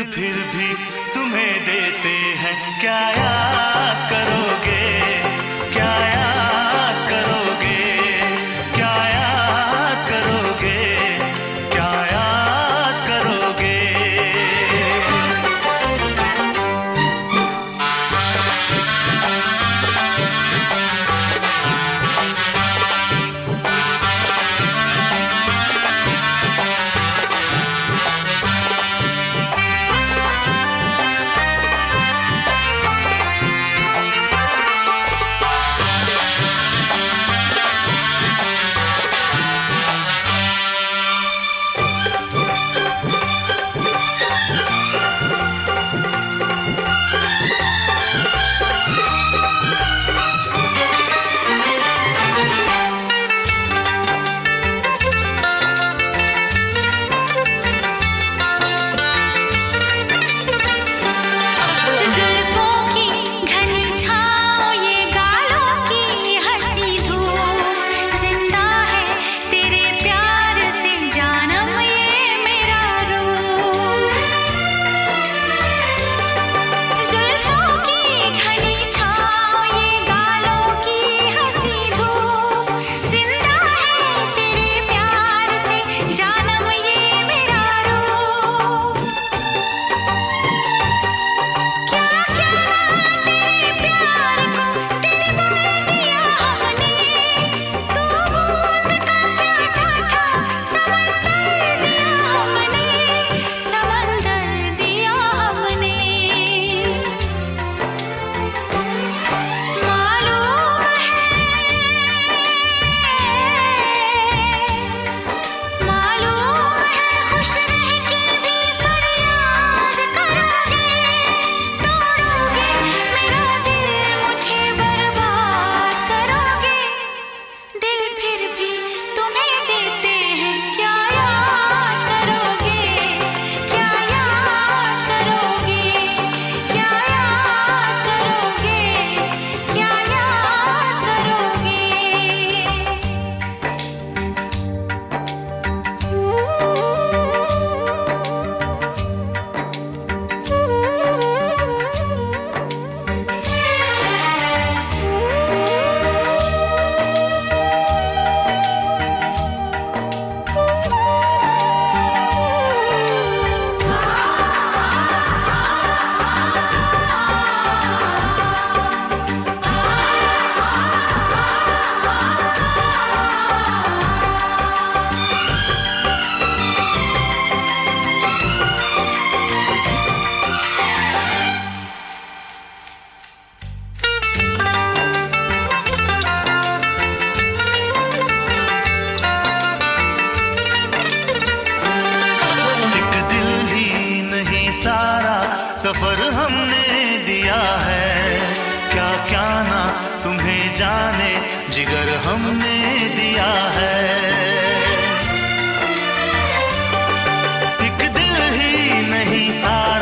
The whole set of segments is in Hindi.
फिर भी तुम्हें देते हैं, क्या याद करोगे, क्या याद करोगे, क्या याद करोगे, क्या याद करोगे। सफर हमने दिया है, क्या क्या ना तुम्हें जाने जिगर हमने दिया है। एक दिल ही नहीं सारा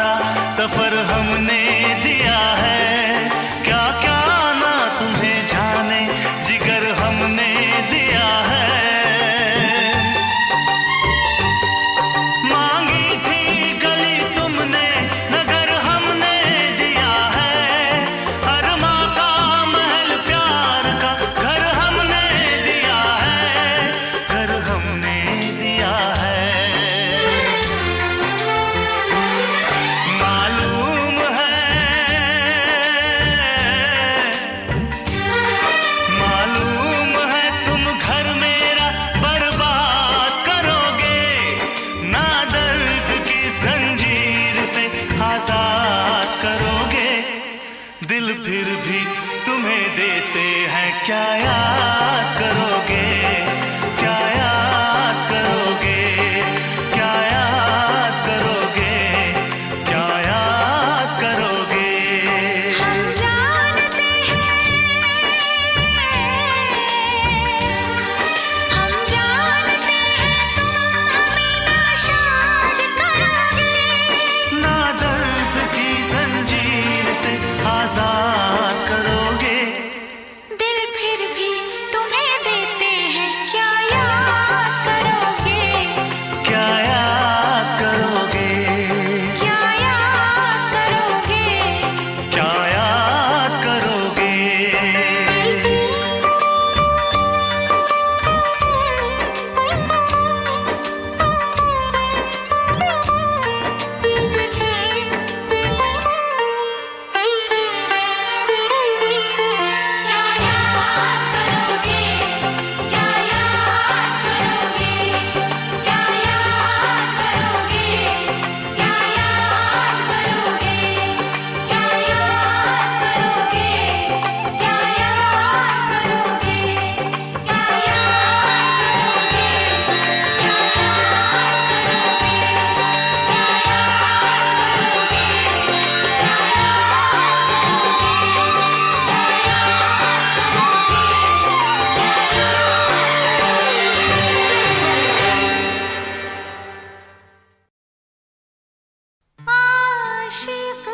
आशिक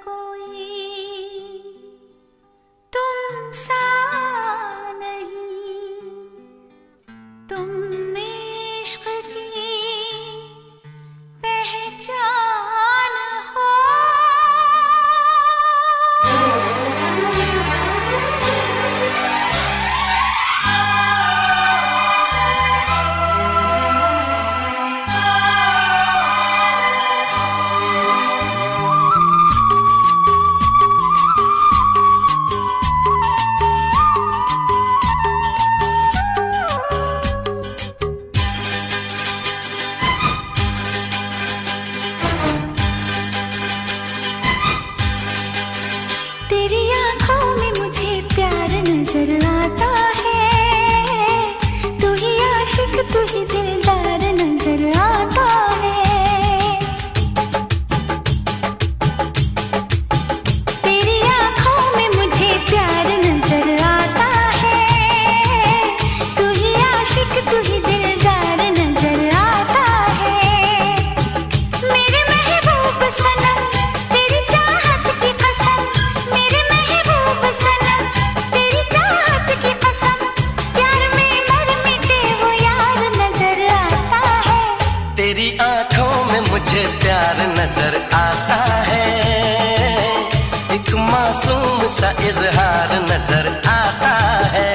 कोई तुम सा नहीं, तुम इश्क की पहचान हो। तेरी आँखों में मुझे प्यार नजर आता है, तू ही आशिक तू ही दिलदार नजर आता है। तेरी आँखों में मुझे प्यार नजर आता है, तू ही आशिक तू ही दिलदार नजर आता है। मेरे महबूब सनम तेरी चाहत की कसम, मेरे महबूब सनम तेरी चाहत की कसम, प्यार में मर मिटे वो यार नजर आता है। तेरी आंखों में मुझे प्यार नजर आता है, एक मासूम सा इजहार नजर आता है।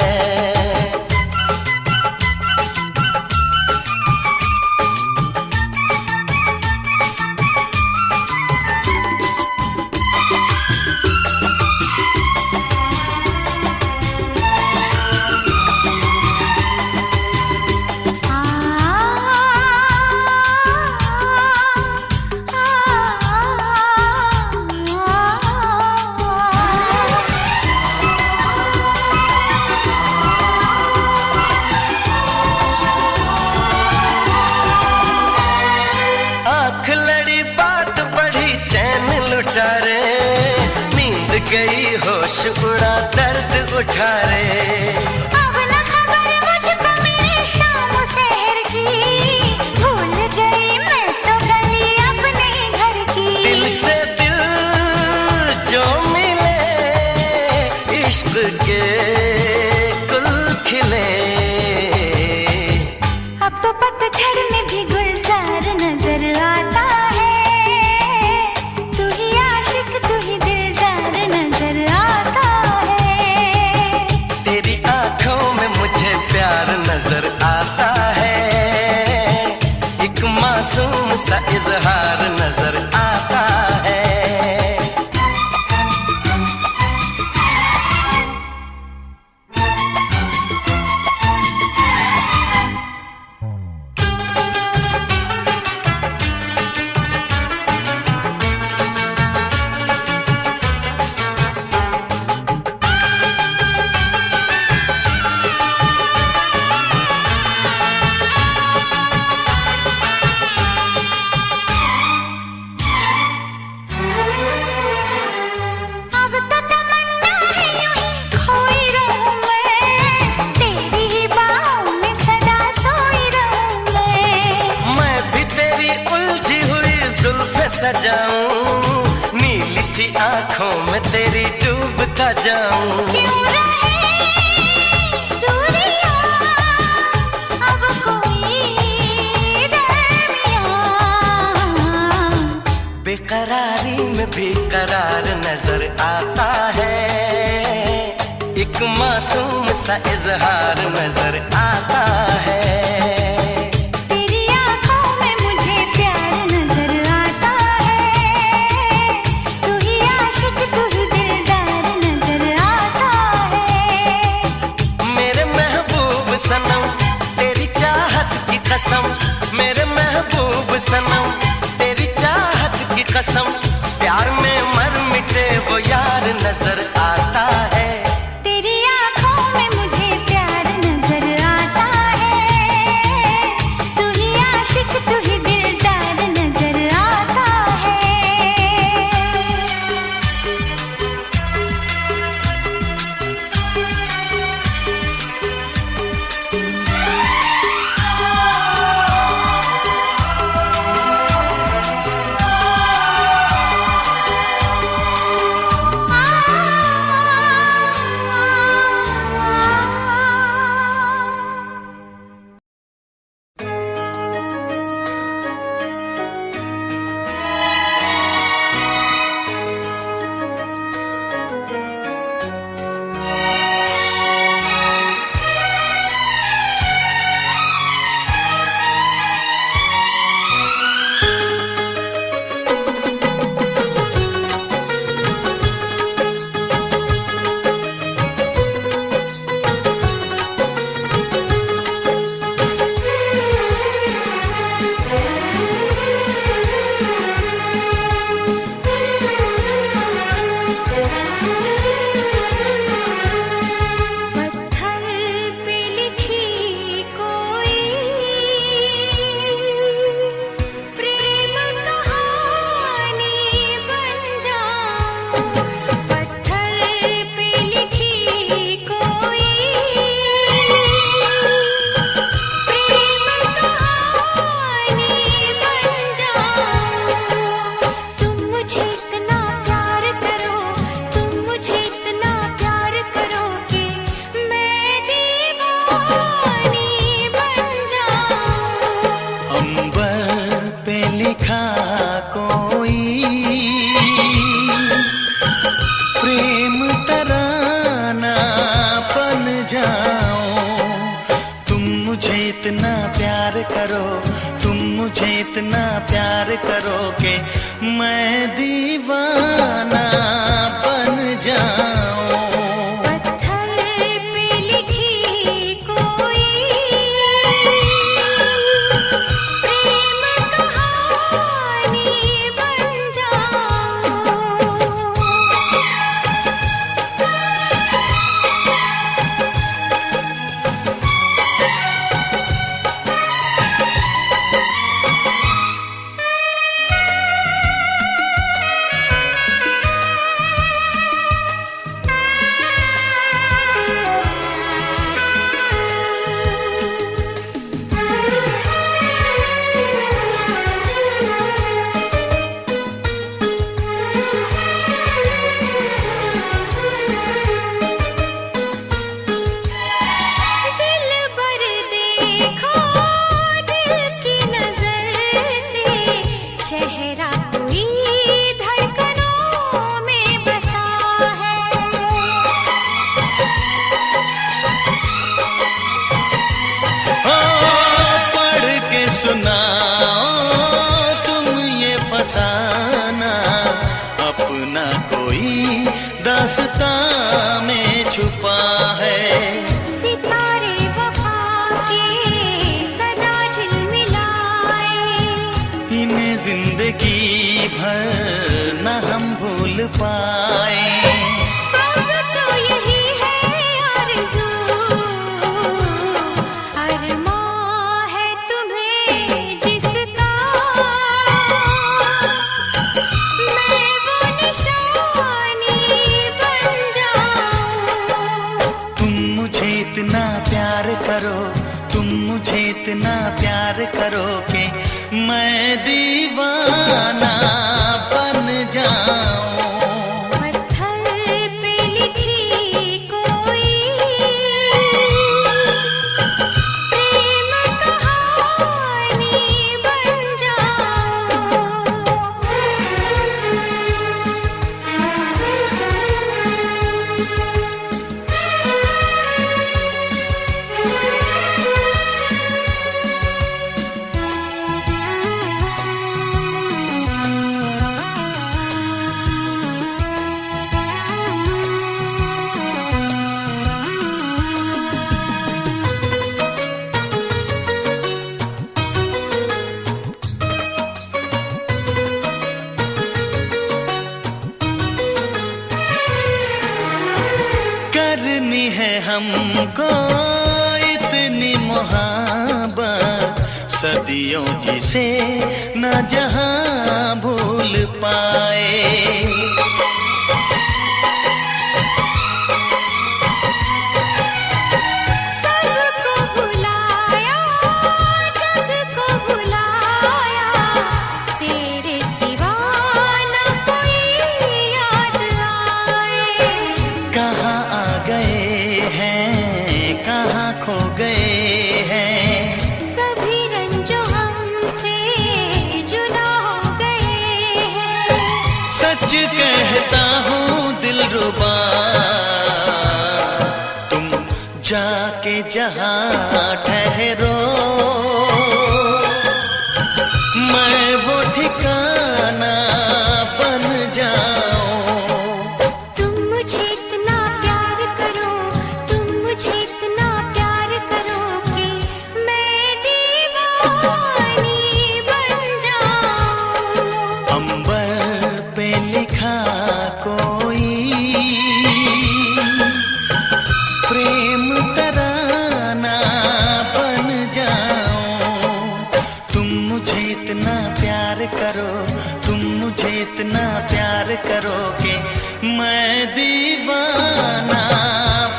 आँख लड़ी बात बढ़ी चैन लुटा रे, नींद गई होश उड़ा दर्द उठा रे। अब न खबर मुझको मेरे शाम शहर की, भूल गई मैं तो गली अपने घर की। दिल से दिल जो मिले, इश्क के गुल खिले। अब तो पतझड़ में भी गुलजार नजर आता है, तू ही आशिक तू ही दिलदार नजर आता है। तेरी आंखों में मुझे प्यार नजर आता है, एक मासूम सा इजहार नजर आता है। अब तो तमन्ना है यूं ही खोई रहूं मैं, तेरी ही बाहों में सदा सोई रहूं मैं भी तेरी उलझी हुई जुल्फे सजाऊं, नीली सी आंखों में तेरी डूबता जाऊं। क्यों रहे दूरियां अब कोई दरमियां, बेकरारी में भी करार नजर आता है, एक मासूम सा इजहार नजर आता है। तेरी आँखों में मुझे प्यार नजर आता है, तू ही आशिक तू ही दिलदार नजर आता है। मेरे महबूब सनम तेरी चाहत की कसम, मेरे महबूब सनम तेरी चाहत की कसम, प्यार में मर मिटे वो यार नजर आता है। तेरी आँखों में मुझे प्यार नजर आता है, तू ही आशिक तू ही दिलदार नजर आता है। इतना प्यार करो कि मैं दीवाना बन जाऊं। पत्थर पे लिखी कोई प्रेम कहानी बन जाऊं। चेहरा कोई धड़कनों में बसा है। ओ पढ़ के सुनाओ तुम ये फसाना, अपना कोई दास्तां में छुपा है। सितारे वफा के सदा झिलमिलाए, इन्हें जिंदगी भर न हम भूल पाए। अब तो यही है आरज़ू, अरमां है तुम्हें जिसका, मैं वो निशानी बन जाऊं। तुम मुझे इतना प्यार करो, तुम मुझे इतना प्यार करो कि मैं दीवाना बन जाऊं। पत्थर पे लिखी कोई प्रेम कहानी बन जाऊं। करनी है हमको इतनी मोहब्बत, सदियों जिसे न जहां भूल पाए। सबको भुलाया, जग को भुलाया, तेरे सिवा न कोई याद आए। कहाँ आ गए हैं, कहाँ खो गए हैं, सभी रंजो हमसे जुदा हो गए हैं। सच कहता हूँ दिलरुबा, तुम जाके जहाँ ठहरो, मैं वो ठिकाना बन जाऊं। तुम मुझे इतना प्यार करो, तुम मुझे इतना प्यार करो कि मैं दीवानी बन जाऊं। अंबर पे लिखा कोई प्रेम तराना बन जाऊं। तुम मुझे इतना प्यार करो, तुम मुझे इतना प्यार करो कि मैं दीवाना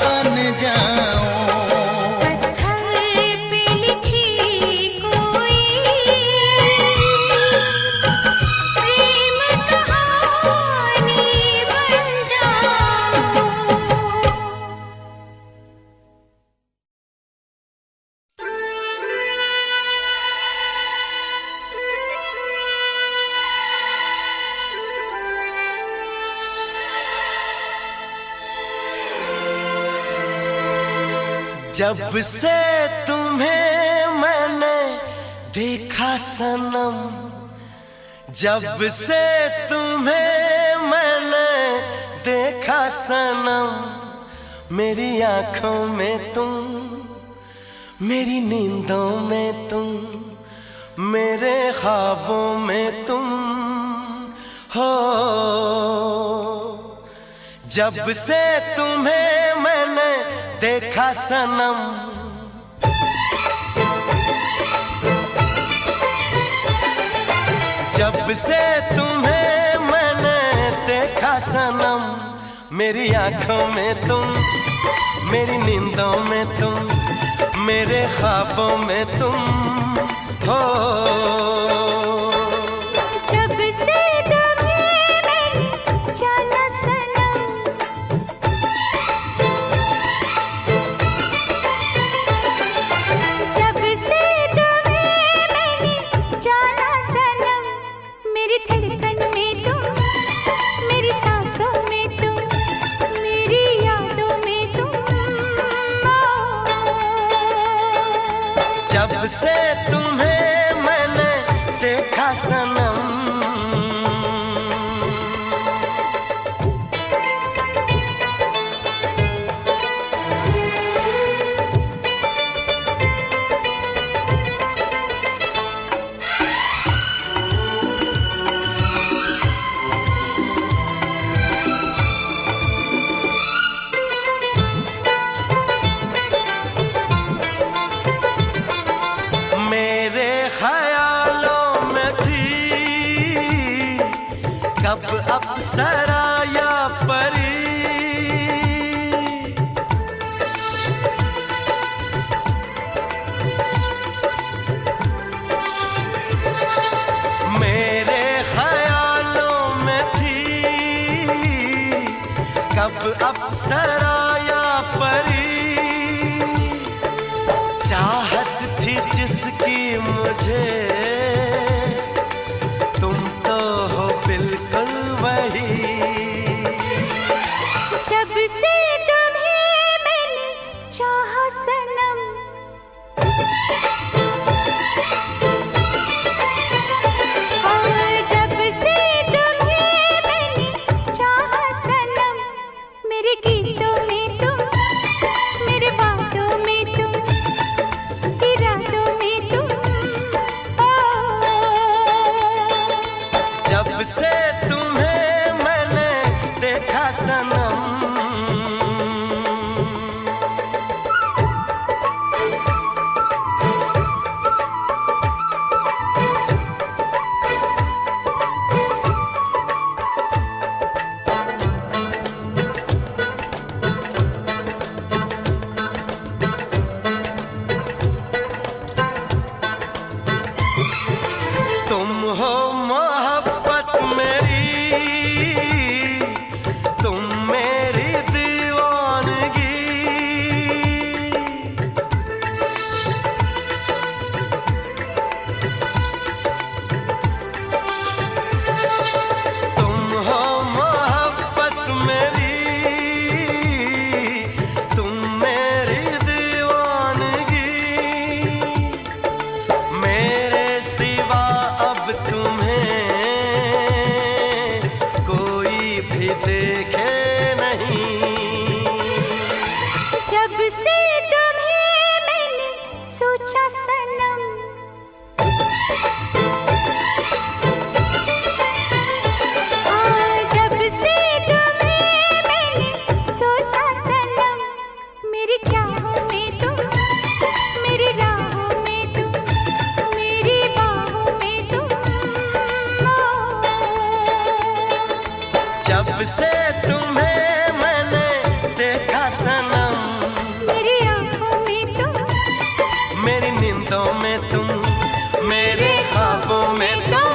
बन जाऊं। पत्थर पे लिखी कोई प्रेम कहानी बन जाऊं। जब से तुम्हें मैंने देखा सनम, जब से तुम्हें मैंने देखा सनम, मेरी आंखों में तुम, मेरी नींदों में तुम, मेरे ख्वाबों में तुम हो। जब से तुम्हें मैंने देखा सनम, जब से तुम्हें मैंने देखा सनम, मेरी आंखों में तुम, मेरी नींदों में तुम, मेरे ख्वाबों में तुम हो। जब से तुम्हें मैंने जाना सनम, जब से तुम्हें मैंने जाना सनम, मेरी धड़कन में तुम, मेरी सांसों में तुम, मेरी यादों में तुम जब से तुम्हें मैंने देखा सनम, मेरे ख्यालों में थी कब अप्सरा या परी, मेरे ख्यालों में थी कब अप्सरा या परी, चाहत थी जिसकी मुझे, तुम तो हो बिल्कुल वही। जब से तुम्हें मैंने चाहा सनम, और जब से तुम्हें मैंने चाहा सनम, मेरे गीतों में तुम, मेरे बातों में तुम, इरादों में तुम जब से तुम्हें मैंने देखा सनम, तुम हो मोहब्बत मेरी, तुम मेरी दीवानगी, तुम हो मोहब्बत मेरी, तुम मेरी दीवानगी, मेरे सिवा अब तुम्हें कोई भी देखे नहीं। जब से तुम्हें मैंने सोचा सनम, जब से तुम्हें मैंने सोचा सनम, मेरी चाहों में तुम, मेरी राहों में तुम, मेरी बाहों में तुम जब से तुम्हें मैंने देखा सनम, मेरी आंखों में तुम, मेरी नींदों में तुम, मेरे ख्वाबों में तुम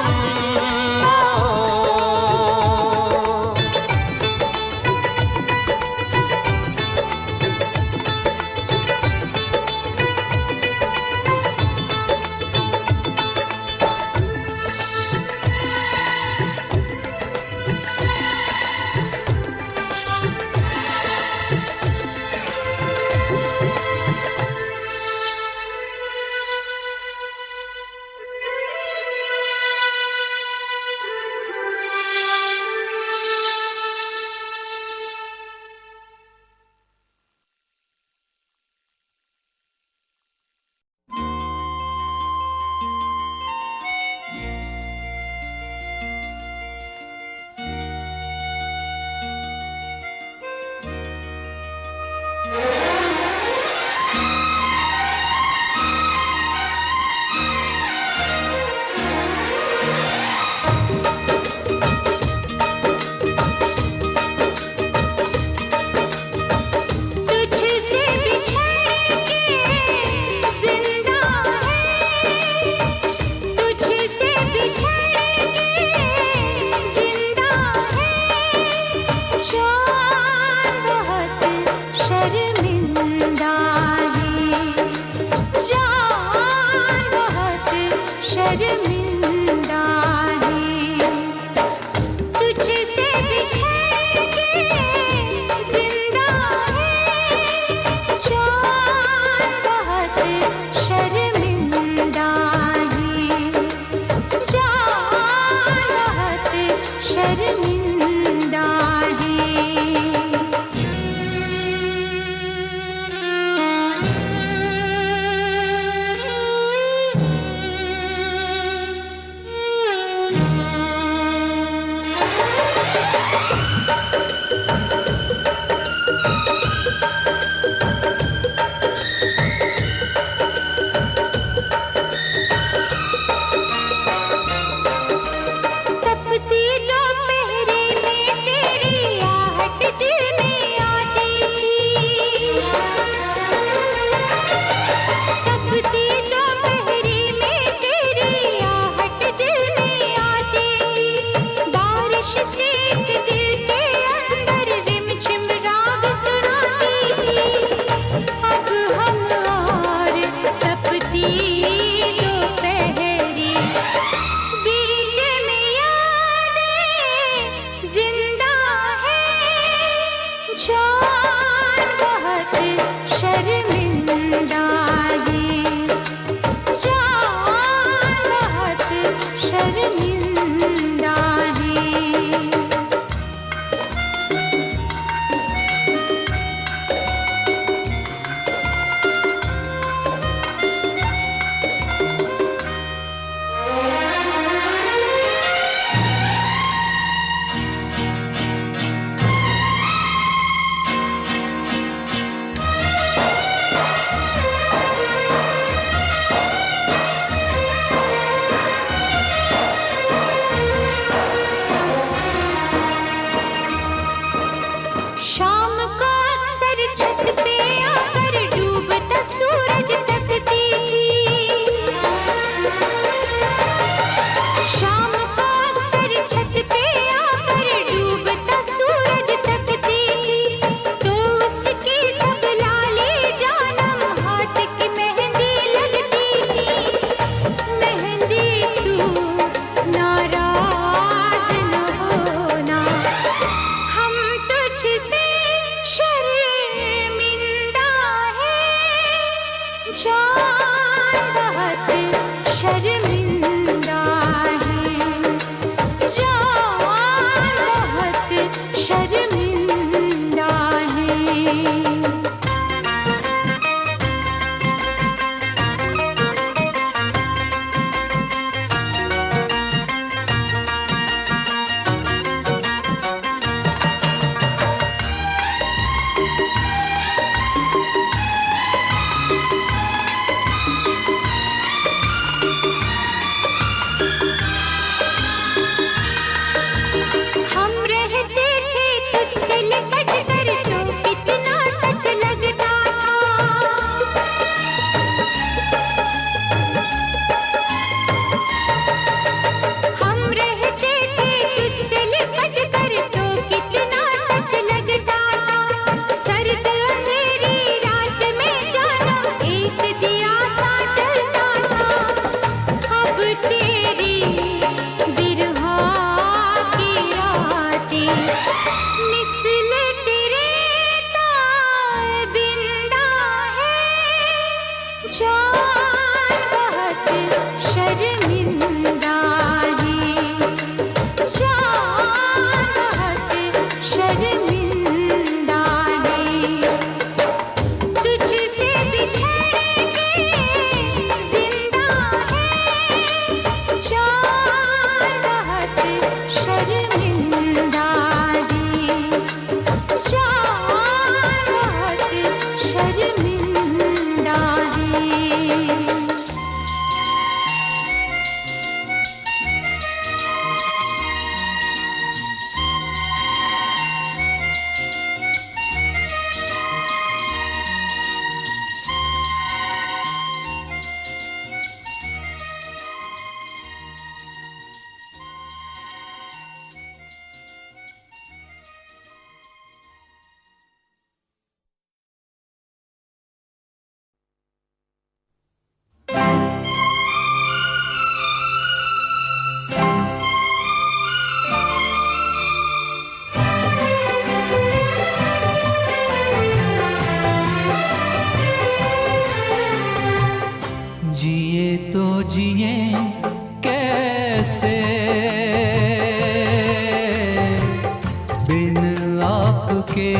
बिन आपके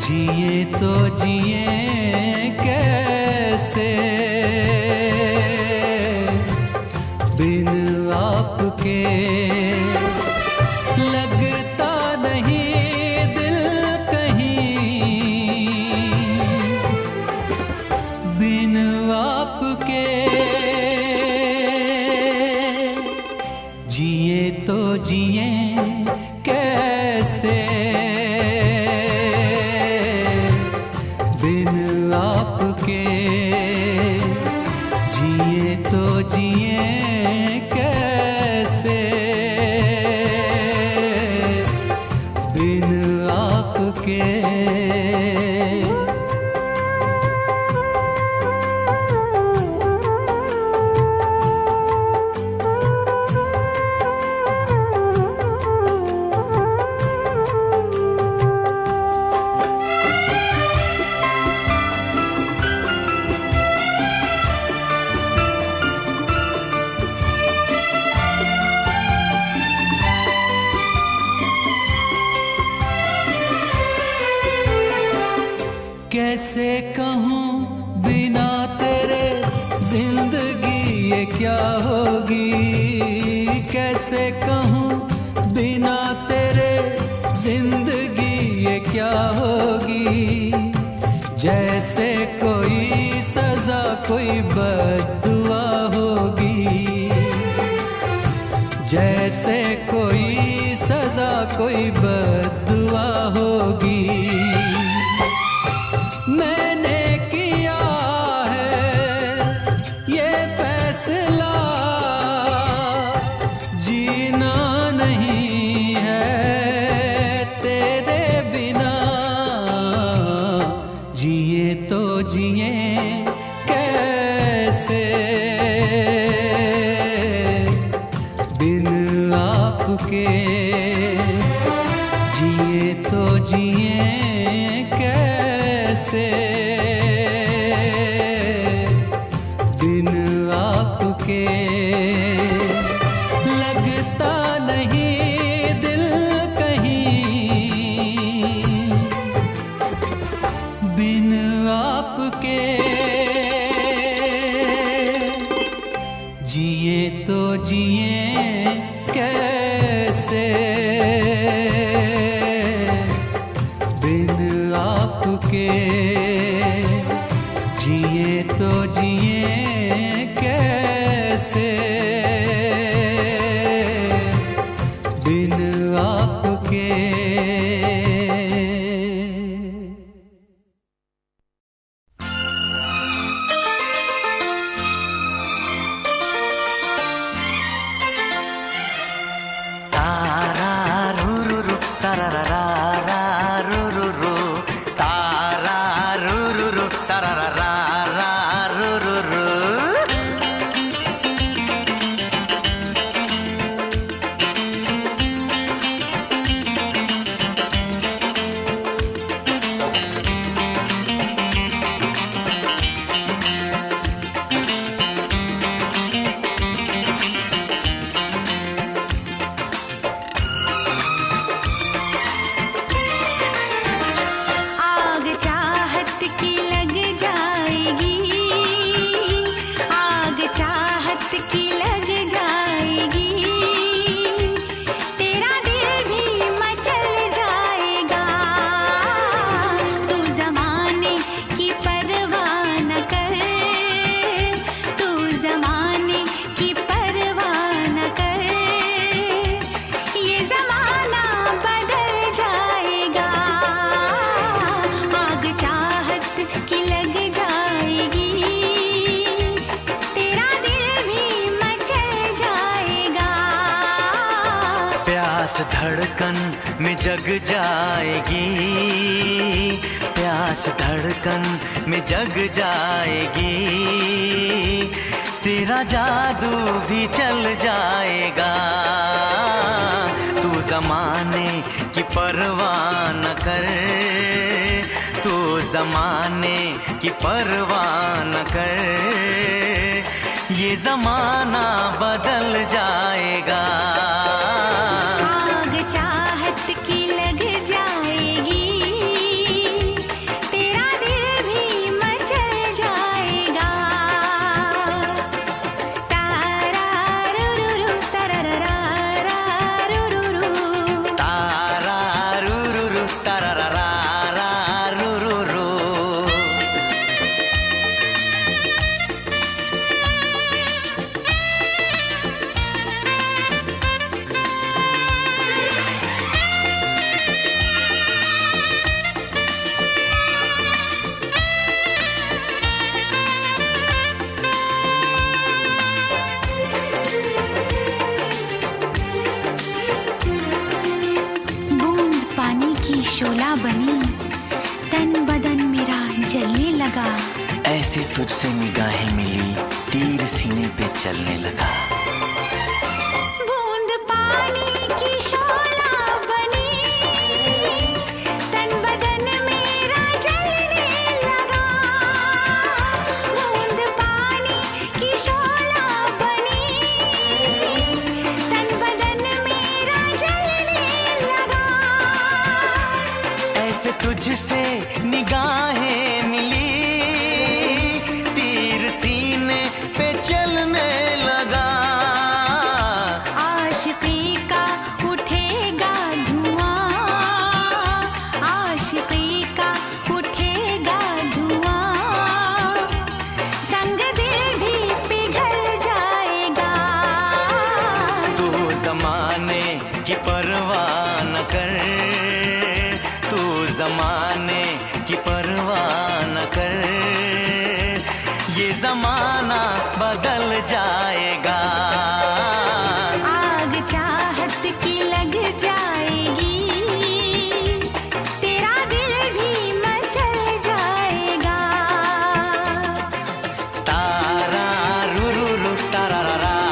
जिए तो जिए कैसे, बिन आपके लगता नहीं दिल कहीं, बिन आपके जिए तो जिए कैसे, बिन आपके जिए तो जिए कैसे, बिन आपके। कैसे कहूँ बिना तेरे जिंदगी ये क्या होगी, कैसे कहूँ बिना तेरे जिंदगी ये क्या होगी, जैसे कोई सजा कोई बद्दुआ होगी, जैसे कोई सजा कोई बद्दुआ होगी। मैंने किया है ये फैसला, जीना नहीं है तेरे बिना, जिए तो जिए कैसे, बिन आपके जिए तो जिए कैसे, बिन आपके लगता नहीं दिल कहीं, बिन आपके जिए तो जिए कैसे, बिन आपके जिए तो जिए कैसे, बिन आपके। धड़कन में जग जाएगी, प्यास धड़कन में जग जाएगी, तेरा जादू भी चल जाएगा। तू ज़माने की परवाह न कर, तू ज़माने की परवाह न कर, ये ये जमाना बदल जाएगा। आग चाहत की लग जाएगी, तेरा दिल भी मचल जाएगा। तारारुरुरु तरररारारुरुरु, तारारुरुरु तरररारारुरुरु। बूंद पानी की शोला बनी, तन बदन मेरा जलने लगा। ऐसे तुझसे निगाहें मिली, तीर सीने पे चलने लगा। बूंद पानी की शोला बनी, तन बदन मेरा जलने लगा। बूंद पानी की शोला बनी, तन बदन मेरा जलने लगा। ऐसे तुझसे निगाहें मिली, तीर सीने पे चलने लगा। आशिकी का उठेगा धुआं, आशिकी का उठेगा धुआं, संग दिल भी पिघल जाएगा। तू जमाने की परवाह न कर, तू जमाने की परवाह न कर, ये जमाना बदल जाएगा। आग चाहत की लग जाएगी, तेरा दिल भी मचल जाएगा। तारारुरुरु तरररारारुरुरु।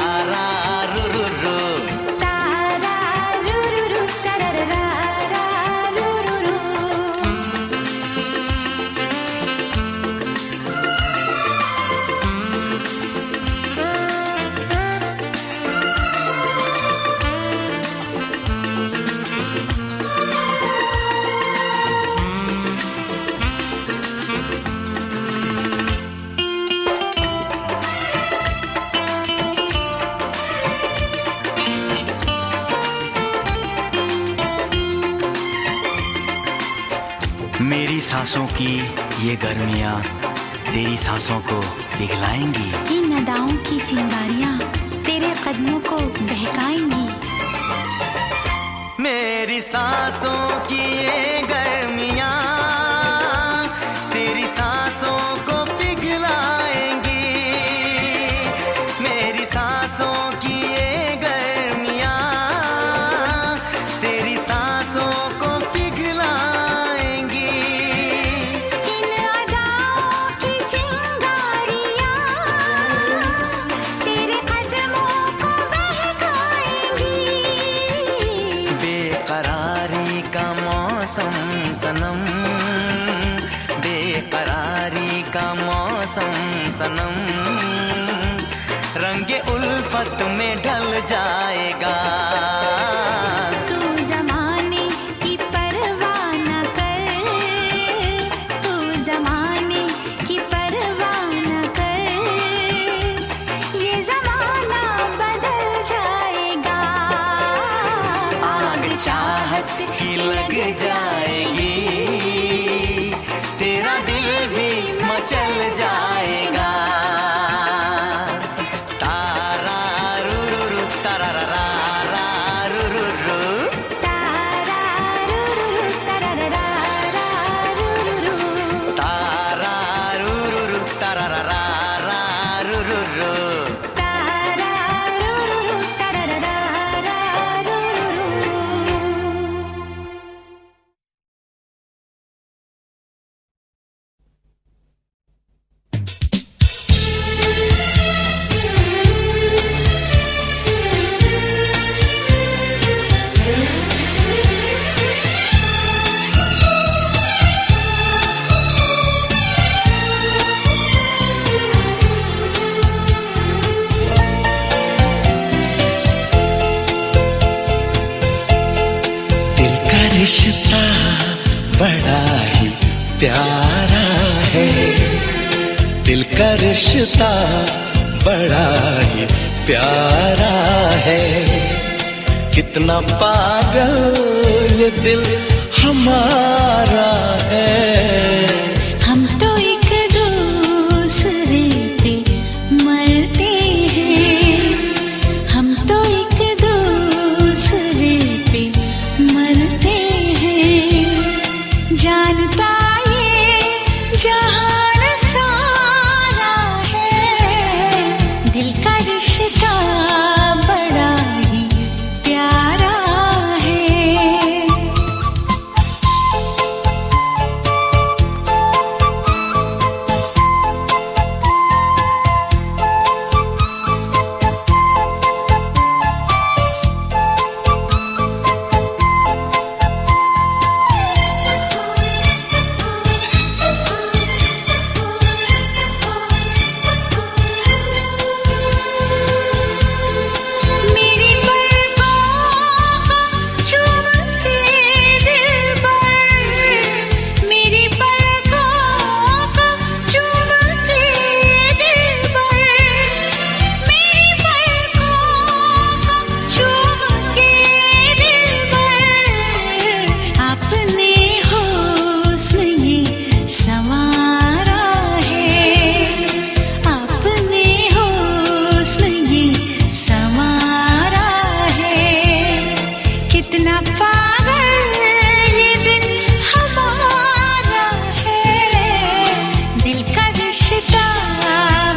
तारारुरुरु तरररारारुरुरु। मेरी सांसों की ये गर्मियाँ तेरी सांसों को पिघलाएंगी। इन अदाओं की चिंगारियां तेरे कदमों को बहकाएंगी। मेरी सांसों की ये गर्मियाँ तेरी सांसों को पिघलाएंगी। मेरी सांसों की ये गर्मियाँ तेरी सांसों को पिघलाएंगी। इन अदाओं की चिंगारियां तेरे कदमों को बहकाएंगी। बेकरारी का मौसम सनम, बेकरारी का मौसम सनम, रंगे उल्फत में ढल जाएगा। तू ज़माने की परवाह न कर, तू ज़माने की परवाह न कर, ये ज़माना बदल जाएगा। आग चाहत की लग जाएगी, तेरा दिल भी मचल जाएगा। तारारुरुरु तरररारारुरुरु। तारारुरुरु तरररारारुरुरु। तारारुरुरु तरररारारुरुरु। तारारुरुरु तरररारारुरुरु। रिश्ता बड़ा ही प्यारा है। कितना पागल ये दिल हमारा है। हम तो एक दूसरे पे मरते हैं, हम तो एक दूसरे पे मरते हैं। जानता ये जहान सारा है, दिल का रिश्ता बड़ा ही प्यारा है। मेरी पलकों को चूम के दिलबर, मेरी पलकों को चूम के दिलबर, मेरी पलकों को चूम के दिलबर। आपने हुस्न ये संवारा है, आपने हुस्न ये संवारा है। कितना पागल ये दिल हमारा है, दिल का रिश्ता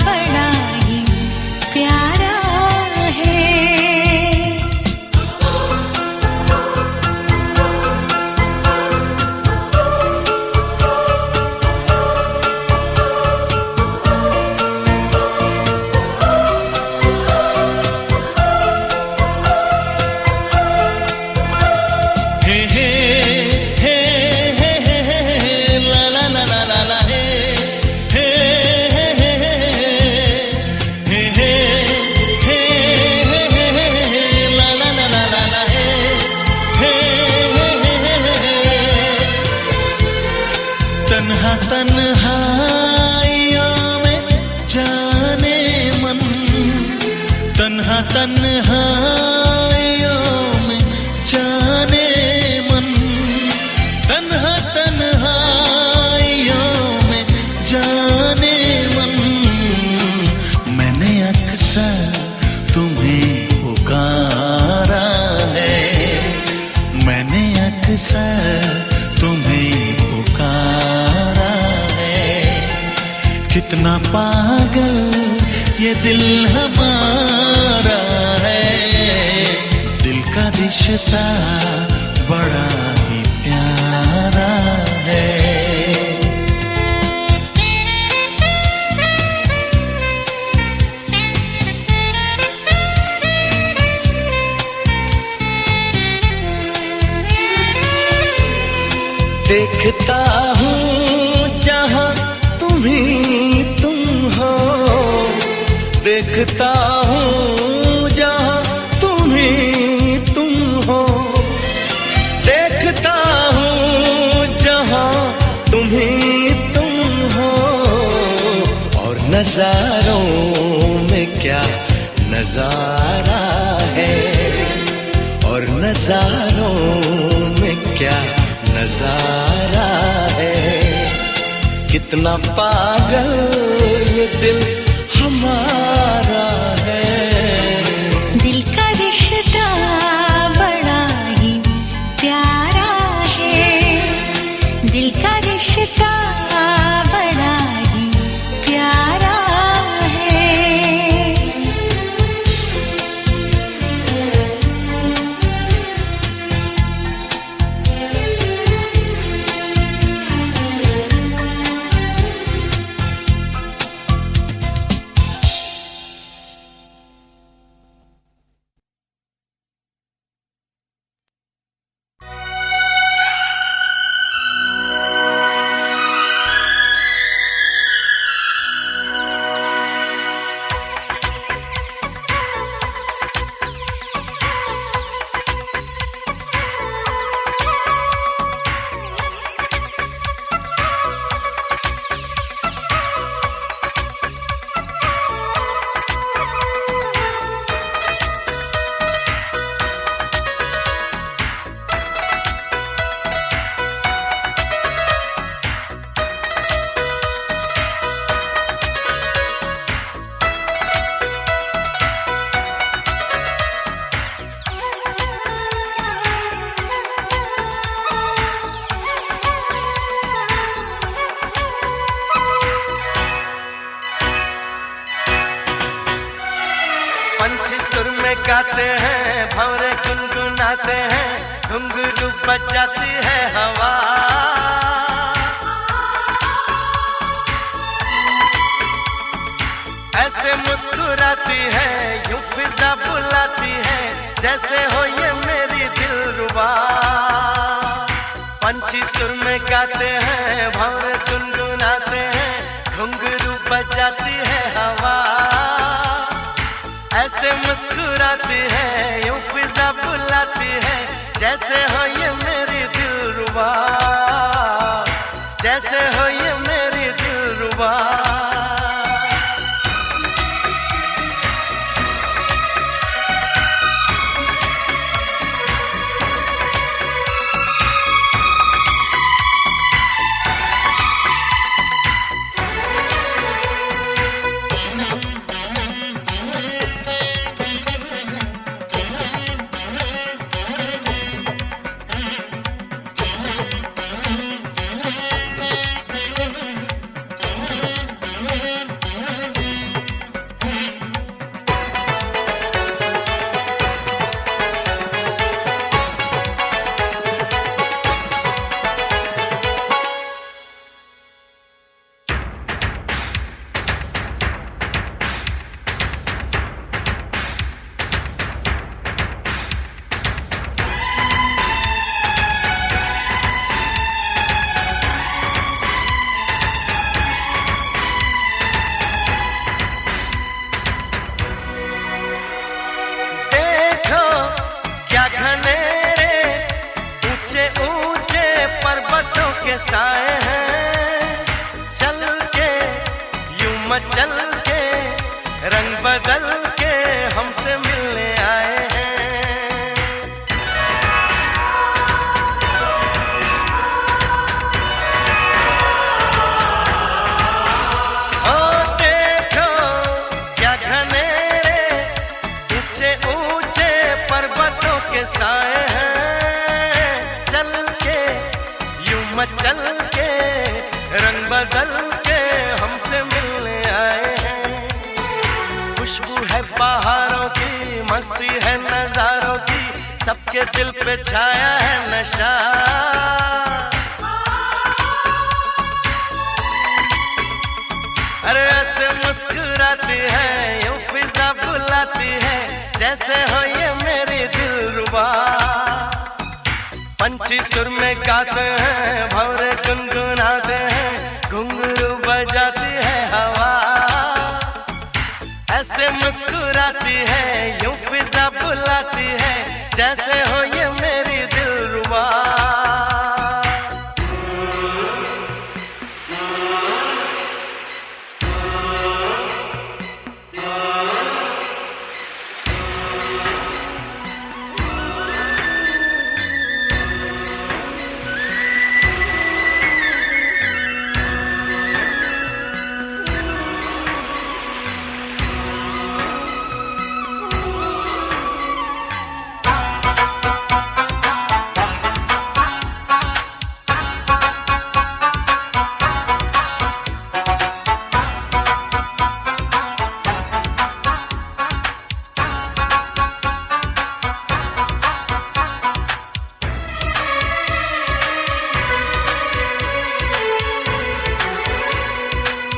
बड़ा ही प्यारा है। हे हे हे हे हे हे ला ला ला ला ला ला हे हे हे हे हे हे हे हे हे ला ला ला ला ला ला हे हे हे तन्हा तन्हाइयों में जाने मन, तन्हा तन्हाइयों में जाने मन, तन्हा तन्हाइयों में जाने मन। मैंने अक्सर तुम्हें पुकारा है, मैंने अक्सर तुम्हें पुकारा है। कितना पागल ये दिल हमारा है, दिल का रिश्ता बड़ा ही प्यारा है। देखता हूँ जहाँ तुम ही तुम हो, देखता हूँ जहाँ तुम ही तुम हो, देखता हूँ जहाँ तुम ही तुम हो। और नजारों में क्या नजारा है, और नजारों में क्या नजारा है। कितना पागल ये दिल हमारा है। दिल का रिश्ता बड़ा ही प्यारा है, दिल का रिश्ता बड़ा ही प्यारा है। गाते हैं, भंवरे गुनगुनाते हैं, घुंघरू बजाती है हवा। ऐसे मुस्कुराती है, यूं फिजा बुलाती है, जैसे हो ये मेरी दिलरुबा। पंछी सुर में गाते हैं, भंवरे गुनगुनाते हैं, घुंघरू बजाती है हवा। ऐसे मुस्कुराती है, यूं फिजा बुलाती है, जैसे हो ये मेरी दिलरुबा, जैसे हो ये मेरी दिलरुबा। के साए हैं, चल के यूं मचल के, रंग बदल के हमसे मिलने आए हैं। ओ देखो क्या घनेरे, ऊंचे ऊंचे पर्वतों के साए हैं, चल के रंग बदल के हमसे मिलने आए हैं। खुशबू है बहारों की, मस्ती है नजारों की, सबके दिल पे छाया है नशा। अरे ऐसे मुस्कुराती है, यूं फिजा बुलाती है, जैसे हो ये मेरी दिलरुबा। पंछी सुर में गाते हैं, भंवरे गुनगुनाते हैं, घुंघरू बजाती है हवा। ऐसे मुस्कुराती है, यूं फिजा बुलाती है, जैसे हो ये मेरी दिलरुबा।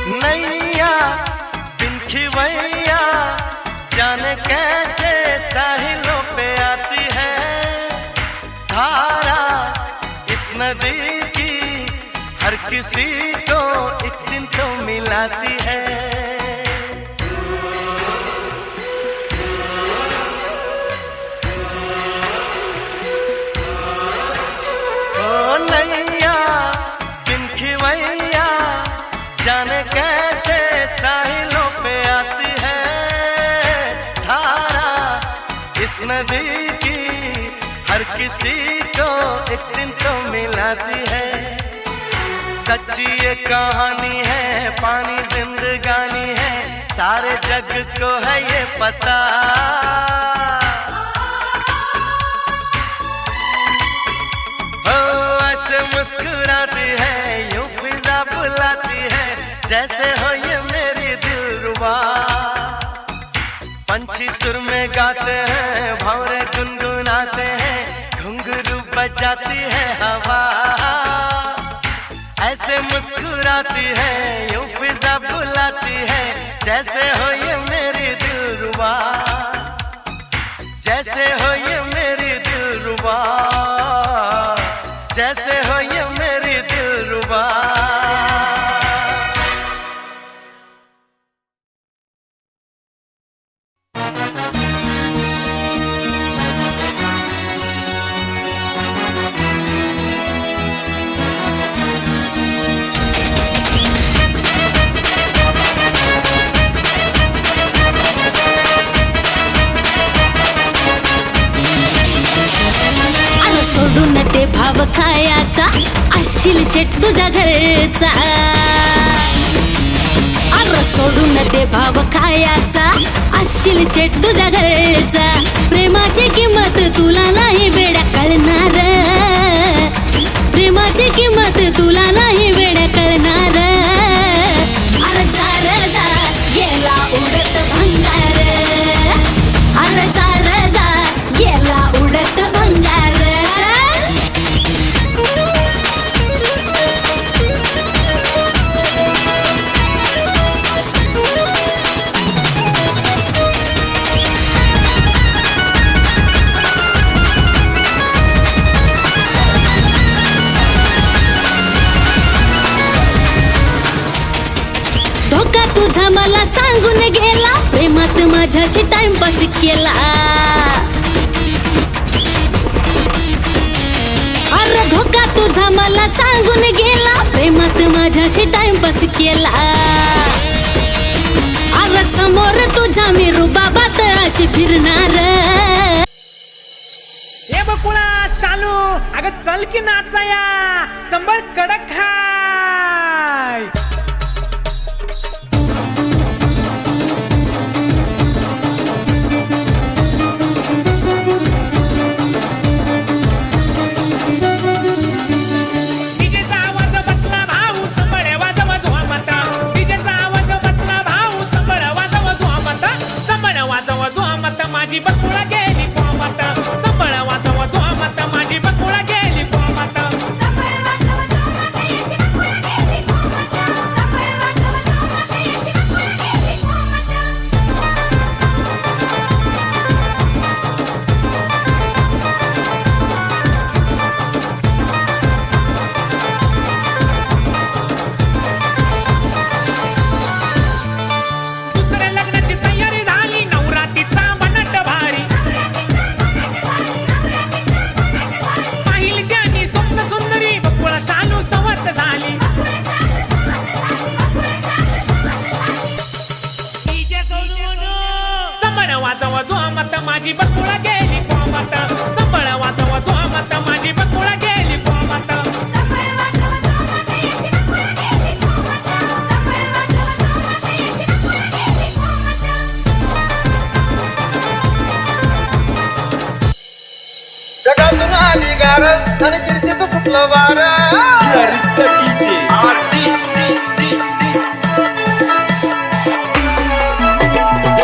नैया बिन खिवैया जाने कैसे साहिलों पे आती है, धारा इस नदी की हर किसी को एक दिन तो मिलाती है। ओ नैया बिन खिवैया जाने कैसे साहिलों पे आती है, धारा इस नदी की हर किसी को एक दिन तो मिलाती है। सच्ची ये कहानी है, पानी जिंदगानी है, सारे जग को है ये पता। ओ ऐसे मुस्कुराती है, यूं फिजा बुलाती है, जैसे हो ये मेरी दिलरुबा। पंछी सुर में गाते हैं, भंवरे गुनगुनाते हैं, घुंघरू बजाती है हवा, ऐसे मुस्कुराती है, यूं फिजा बुलाती है, जैसे हो ये मेरी दिलरुबा, जैसे हो ये मेरी दिलरुबा, जैसे हो ये मेरी दिलरुबा। सोडून ते भाव खायाचा, असशील शेठ तुझ्या घरचा. अरे सोडून ते भाव खायाचा, असशील शेठ तुझ्या घरचा. प्रेमाची किंमत तुला नाही बेड्या कळणार, प्रेमाची किंमत तुला नाही बेड्या कळणार. अरे चार जा गेला उडत भंगार, अरे चार जा गेला उडत भंगार. धोका तुझा मला सांगून गेला, प्रेमात माझ्याशी टाइमपास केला. अरे धोका तुझा मला सांगून गेला, प्रेमात माझ्याशी टाइमपास केला. अरे समोर तुझ्या मी रुबाबात अशी फिरणार. हे बकुळा चालू, अगं चल की नाचाया, संबळ कडक हाय. डीजेचा आवाज बसला भाऊ, संबळ वाजव जोमात. डीजेचा आवाज बसला भाऊ, संबळ वाजव जोमात. संबळ वाजव जोमात, माझी बकुळा गेली कोमात. संबळ वाजव जोमात, माझी बकुळा गेली कोमात. दुसऱ्या लग्नाची तयारी झाली, नवरात्रीचा बनट भारी. पाहिल ज्यानी स्वप्न सुंदरी, बकुळा शालू सवत झाली. संबळ वाजव जोमात, माझी बकुळा गेली कोमात. संबळ वाजव जोमात, माझी बकुळा गेली कोमात. जगातून आली गार आणि कीर्तीचं सुटलं वार.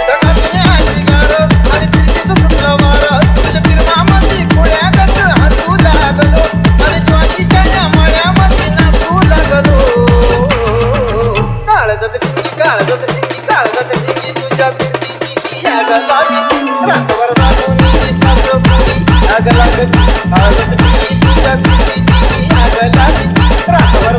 जगातून आली गार आणि कीर्तीचं सुटलं वार. तुझ्या फिरमामध्ये पुण्यागत हसू लागलो आणि ज्वानीच्या या मळ्यामध्ये नाचू लागलो. काळजात ठिंगी, काळजात ठिंगी, काळजात ठिंगी, तुझ्या फिरतीची की या गलाची. रातभर जाणून मी सासू पुरी आग लागली, काळजात ठिंगी, तुझ्या फिरतीची की आग लागली. रातभर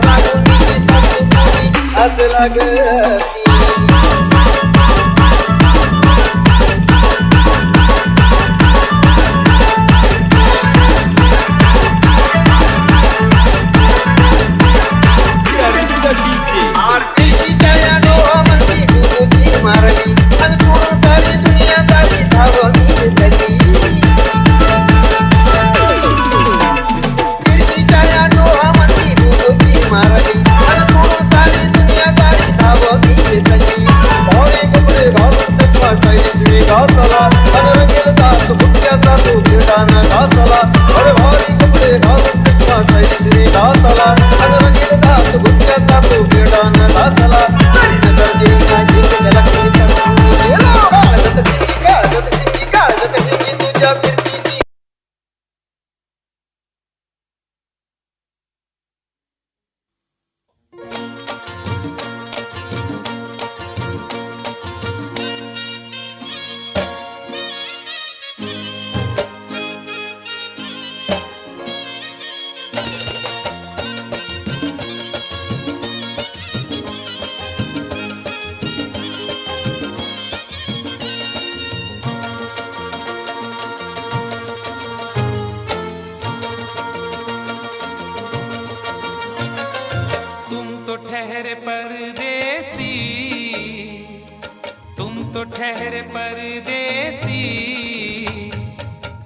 ठहरे परदेसी,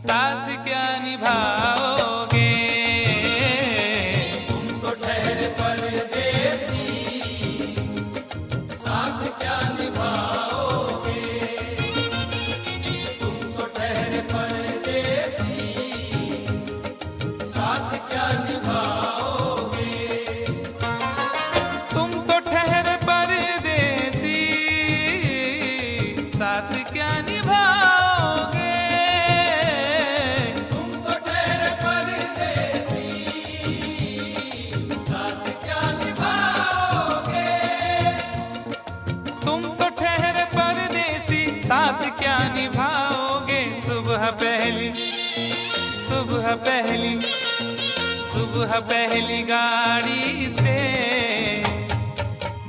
साथ क्या निभाओगे? तुम तो ठहरे परदेसी, साथ क्या निभाओगे? तुम तो ठहरे परदेसी, साथ क्या निभाओगे? तुम तो ठहरे परदेसी, साथ क्या निभाओगे? तुम तो ठहरे परदेसी, साथ क्या निभाओगे? तुम तो ठहरे परदेसी, साथ क्या निभाओगे? सुबह पहली, सुबह पहली, सुबह पहली गाड़ी से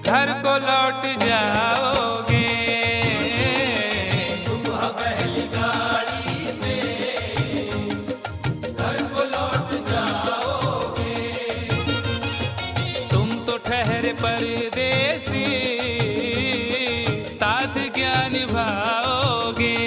घर को लौट जाओगे। सुबह पहली गाड़ी से घर को लौट जाओगे। तुम तो ठहरे परदेसी, साथ क्या निभाओगे?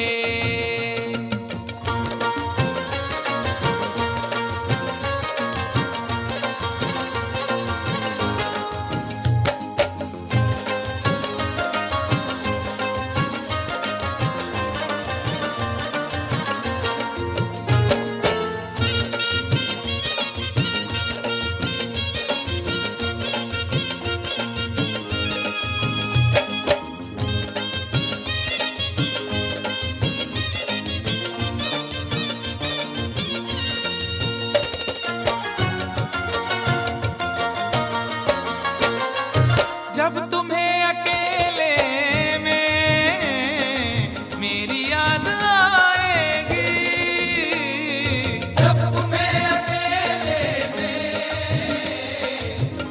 जब तुम्हें अकेले में मेरी याद आएगी, जब तुम्हें अकेले में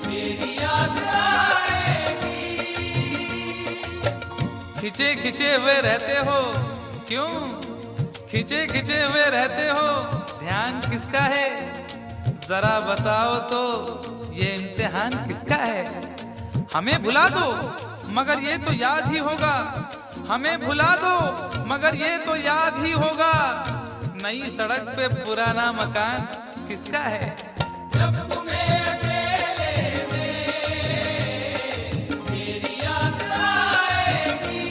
मेरी याद आएगी। खिंचे खिंचे हुए रहते हो क्यों? खिंचे खिंचे हुए रहते हो, ध्यान किसका है? जरा बताओ तो, ये इम्तिहान किसका है? हमें भुला दो मगर ये तो याद ही होगा, हमें भुला दो मगर ये तो याद ही होगा। नई सड़क पे पुराना मकान किसका है? जब तुम्हें अकेले में मेरी याद आएगी,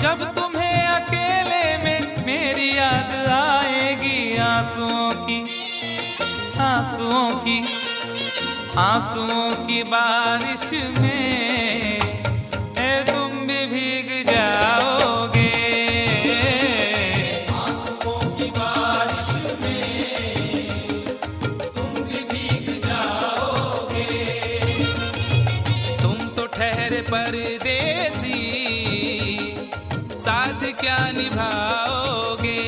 जब तुम्हें अकेले में मेरी याद आएगी। आंसुओं की, आंसुओं की, आंसुओं की बारिश में तुम भी भीग जाओगे। आंसुओं की बारिश में तुम भी भीग जाओगे। तुम तो ठहरे परदेसी, साथ क्या निभाओगे?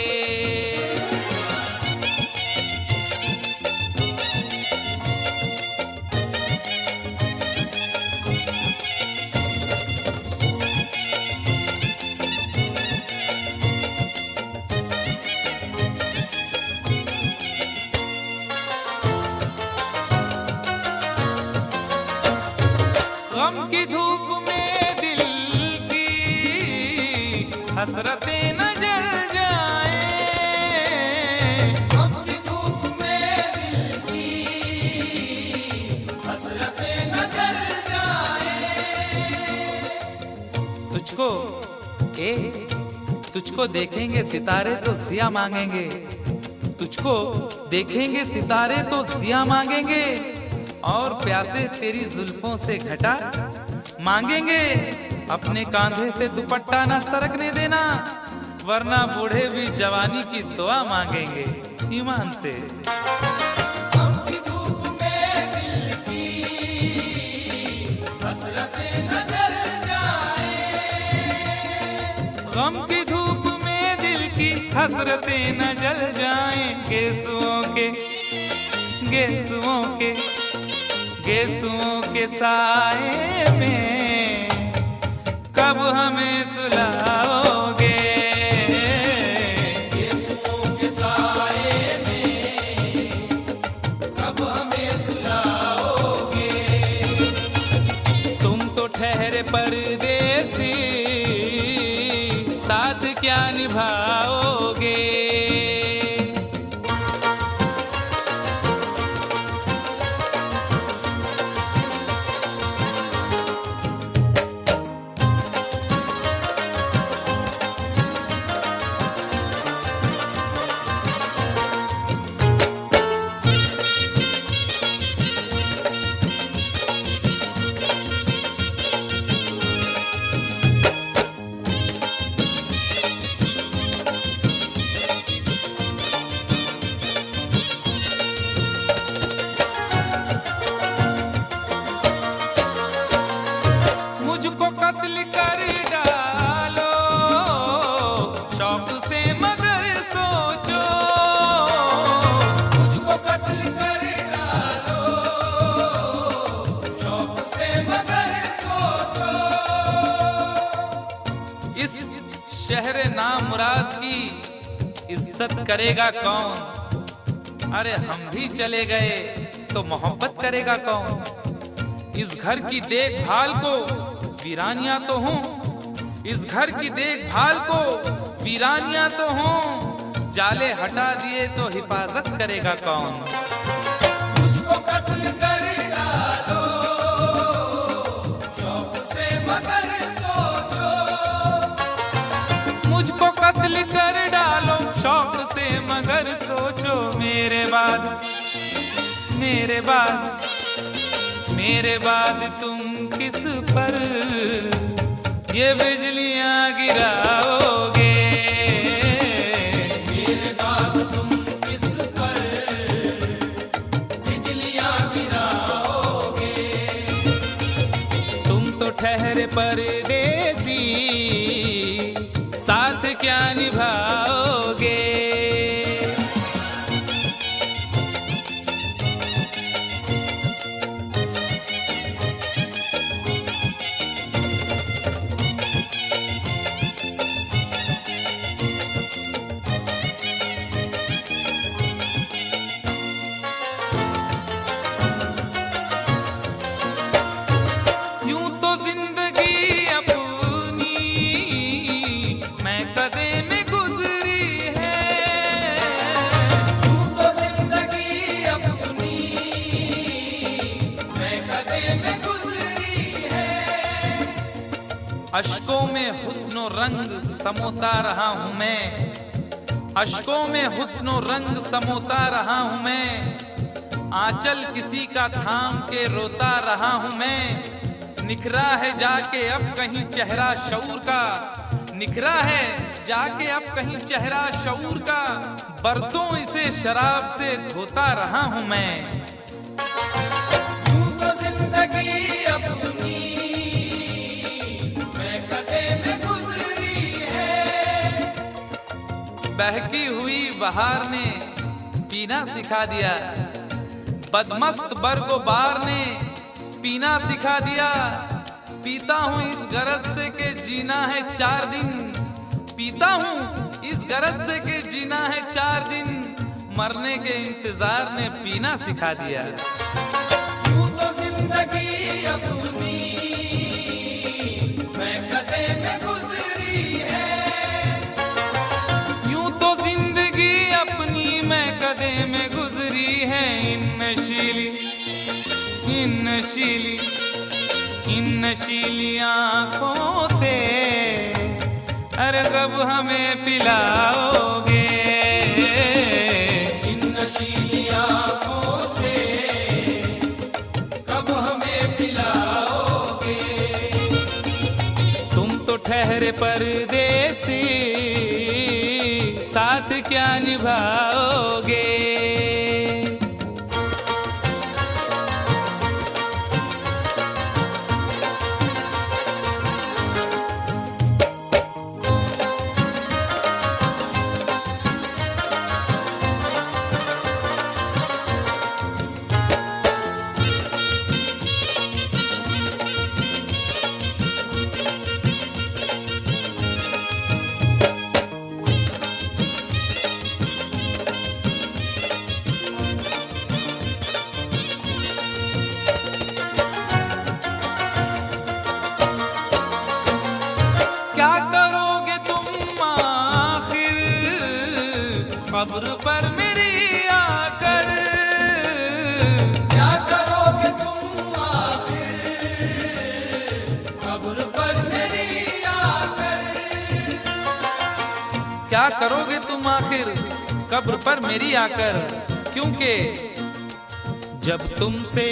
गम की धूप में दिल की हसरतें न जल जाएं। गम की धूप में दिल की हसरतें न जल जाएं। तुझको तुझको देखेंगे सितारे तो सिया मांगेंगे, तुझको देखेंगे सितारे तो सिया मांगेंगे, और प्यासे तेरी जुल्फों से घटा मांगेंगे। अपने कांधे से दुपट्टा ना सरकने देना, वरना बूढ़े भी जवानी की दुआ मांगेंगे ईमान से। गम की धूप में दिल की हसरतें न जल जाएं। गम की धूप में दिल की हसरतें न जल जाएं। गेसुओं के, गेसुओं के, गेसुओं के साए में कब हमें सुलाओगे? गेसुओं के साए में कब हमें सुलाओगे? तुम तो ठहरे परदेसी, इज्जत करेगा कौन? अरे हम भी चले गए तो मोहब्बत करेगा कौन? इस घर की देखभाल को वीरानियां तो हूँ, इस घर की देखभाल को वीरानियां तो हूँ, जाले हटा दिए तो हिफाजत करेगा कौन? मुझको कत्ल कर डालो शौक से मगर सोचो, मुझको कत्ल कर डालो शौक से मगर सोचो, मेरे बाद तुम किस पर ये बिजलियां गिराओगे? मेरे बाद तुम किस पर बिजलियां गिराओगे? तुम तो ठहरे परदेसी, साथ क्या निभाओगे? यूं तो जिंदगी अपनी मैं कदे में गुजरी है, तू तो जिंदगी अपनी मैं कदे में गुजरी है। अश्कों में हुस्नो रंग समोता रहा हूं मैं, अश्कों में हुस्नो रंग समोता रहा हूं मैं, आंचल किसी का थाम के रोता रहा हूं मैं। निखरा है जाके अब कहीं चेहरा शऊर का, निखरा है जाके अब कहीं चेहरा शऊर का, बरसों इसे शराब से धोता रहा हूं मैं। तू तो जिंदगी अपनी मैं कदे में गुजरी है। बहकी हुई बहार ने पीना सिखा दिया, बदमस्त बरगो बार ने पीना सिखा दिया। पीता हूँ इस गरज से के जीना है 4 दिन, पीता हूँ इस गरज से के जीना है 4 दिन, मरने के इंतजार ने पीना सिखा दिया। तू तो जिंदगी अपनी मैं कदे में गुजरी है। यूं तो जिंदगी अपनी मैं कदे में गुजरी है। इन नशीली आंखों से अरे कब हमें पिलाओगे? इन नशीली आंखों से कब हमें पिलाओगे? तुम तो ठहरे परदेसी, साथ क्या निभाओगे? क्या करोगे तुम आखिर कब्र पर मेरी आकर? क्या करोगे तुम आखिर कब्र पर मेरी आकर? क्या करोगे तुम आखिर कब्र पर मेरी आकर? क्योंकि जब तुमसे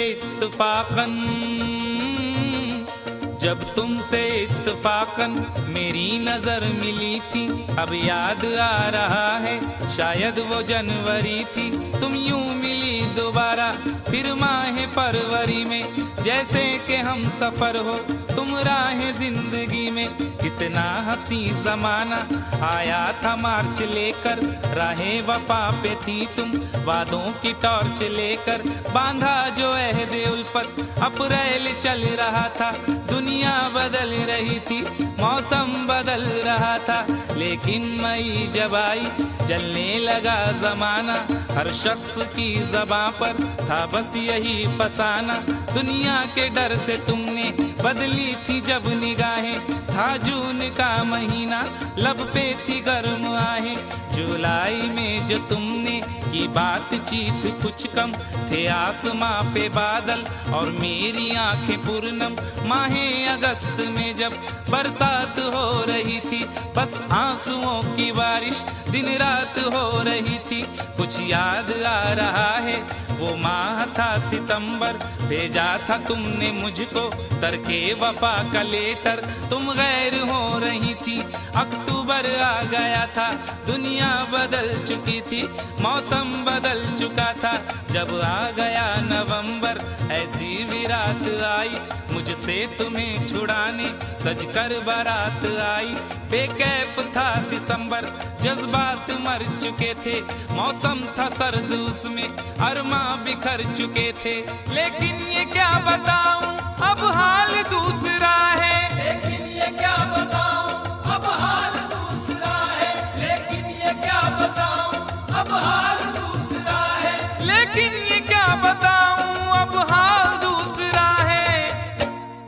इत्तफाकन मेरी नजर मिली थी, अब याद आ रहा है शायद वो जनवरी थी। तुम यूं मिली दोबारा फिर माह फरवरी में, जैसे कि हम सफर हो तुम राह जिंदगी में। कितना हंसी जमाना आया था मार्च लेकर, राहे वफा पे थी तुम वादों की टॉर्च लेकर बांधा जो अहद उल्फत, अप्रैल चल रहा था, दुनिया बदल रही थी, मौसम बदल रहा था, लेकिन मई जब आई जलने लगा जमाना, हर शख्स की ज़बां पर था बस यही फसाना। दुनिया के डर से तुमने बदली थी जब निगाहें, था जून का महीना, लब पे थी गर्म आहें, जुलाई में जो तुमने की बातचीत कुछ कम, थे आसमां पे बादल और मेरी आंखें पूर्णम। माहे अगस्त में जब बरसात हो रही थी, बस आंसुओं की बारिश दिन रात हो रही थी। कुछ याद आ रहा है वो माह था सितंबर, भेजा था तुमने मुझको तरके वफा का लेटर, तुम गैर हो रही थी। अक्टूबर आ गया था, दुनिया बदल चुकी थी, मौसम बदल चुका था, जब आ गया नवंबर ऐसी भी रात आई, मुझसे तुम्हें छुड़ाने सजकर बारात आई। बेकैफ था दिसंबर, जज्बात मर चुके थे, मौसम था सर्द उसमें अरमा बिखर चुके थे, लेकिन ये क्या बताऊं अब हाल दूसरा है, लेकिन ये क्या बताऊं अब हाल दूसरा है, लेकिन ये क्या बताऊं अब हाल दूसरा है, लेकिन ये क्या बताऊं अब हाल दूसरा है।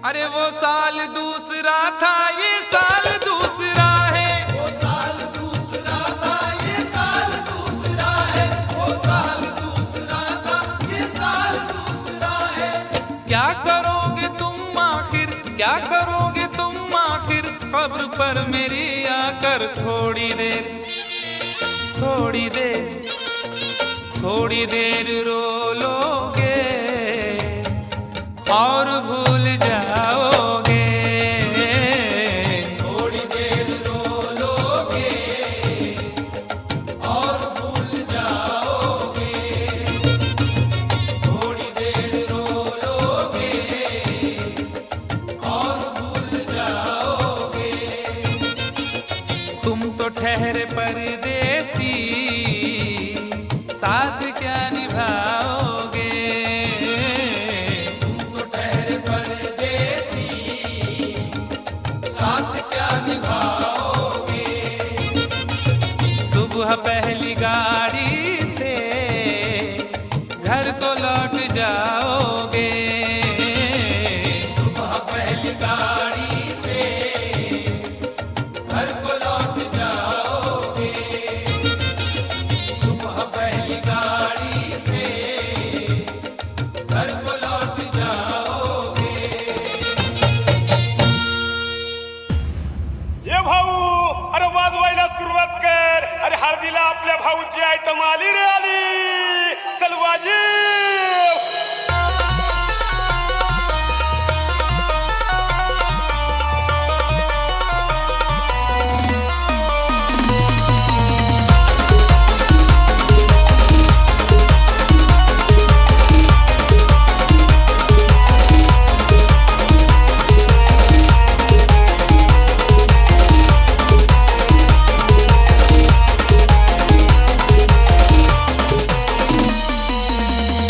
अरे वो साल दूसरा था, ये साल दूसरा है, वो साल दूसरा था, ये साल दूसरा है, वो साल दूसरा था, ये साल दूसरा है। क्या करोगे तुम आखिर, क्या करोगे तुम आखिर, खबर पर मेरी आकर थोड़ी देर, थोड़ी देर, थोड़ी देर रो लोगे और भूल जाओगे, थोड़ी देर रो लोगे और भूल जाओगे, थोड़ी देर रो लोगे और भूल जाओगे। तुम तो ठहरे परदेसी, साथ क्या निभाओगे, तुम तो ठहरे परदेसी, साथ क्या निभाओगे। सुबह पहली गाड़ी से घर को लौट जाओगे, सुबह पहली गाड़ी से घर को लौट जाओगे, सुबह पहली गाड़ी से घर को लौट जाओगे। ये भाऊ, अरे वाजवायला सुरुवात कर, अरे हळदीला आपल्या भाऊची आयटम आली रे आली, चल वाजव.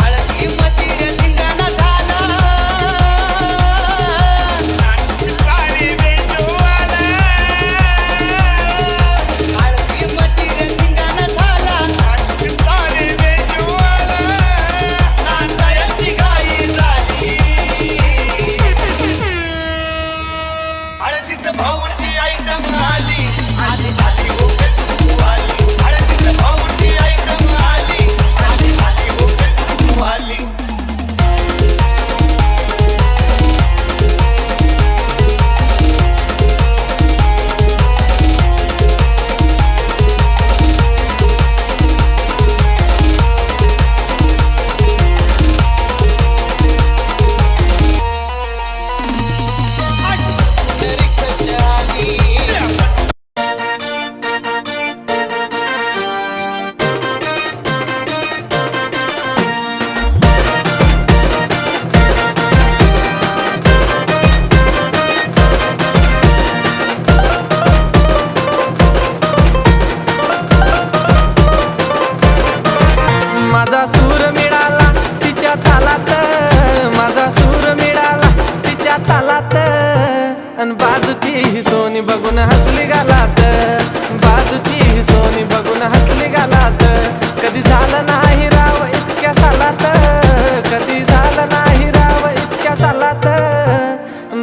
हळदीमध्ये माझा सूर मिळाला तिच्या तालात, माझा सूर मिळाला तिच्या तालात. अन बाजूची ही सोनी बघून हसली गालात, बाजूची ही सोनी बघून हसली गालात. कधी झालं नाही राव इतक्या सालात, कधी झालं नाही राव इतक्या सालात.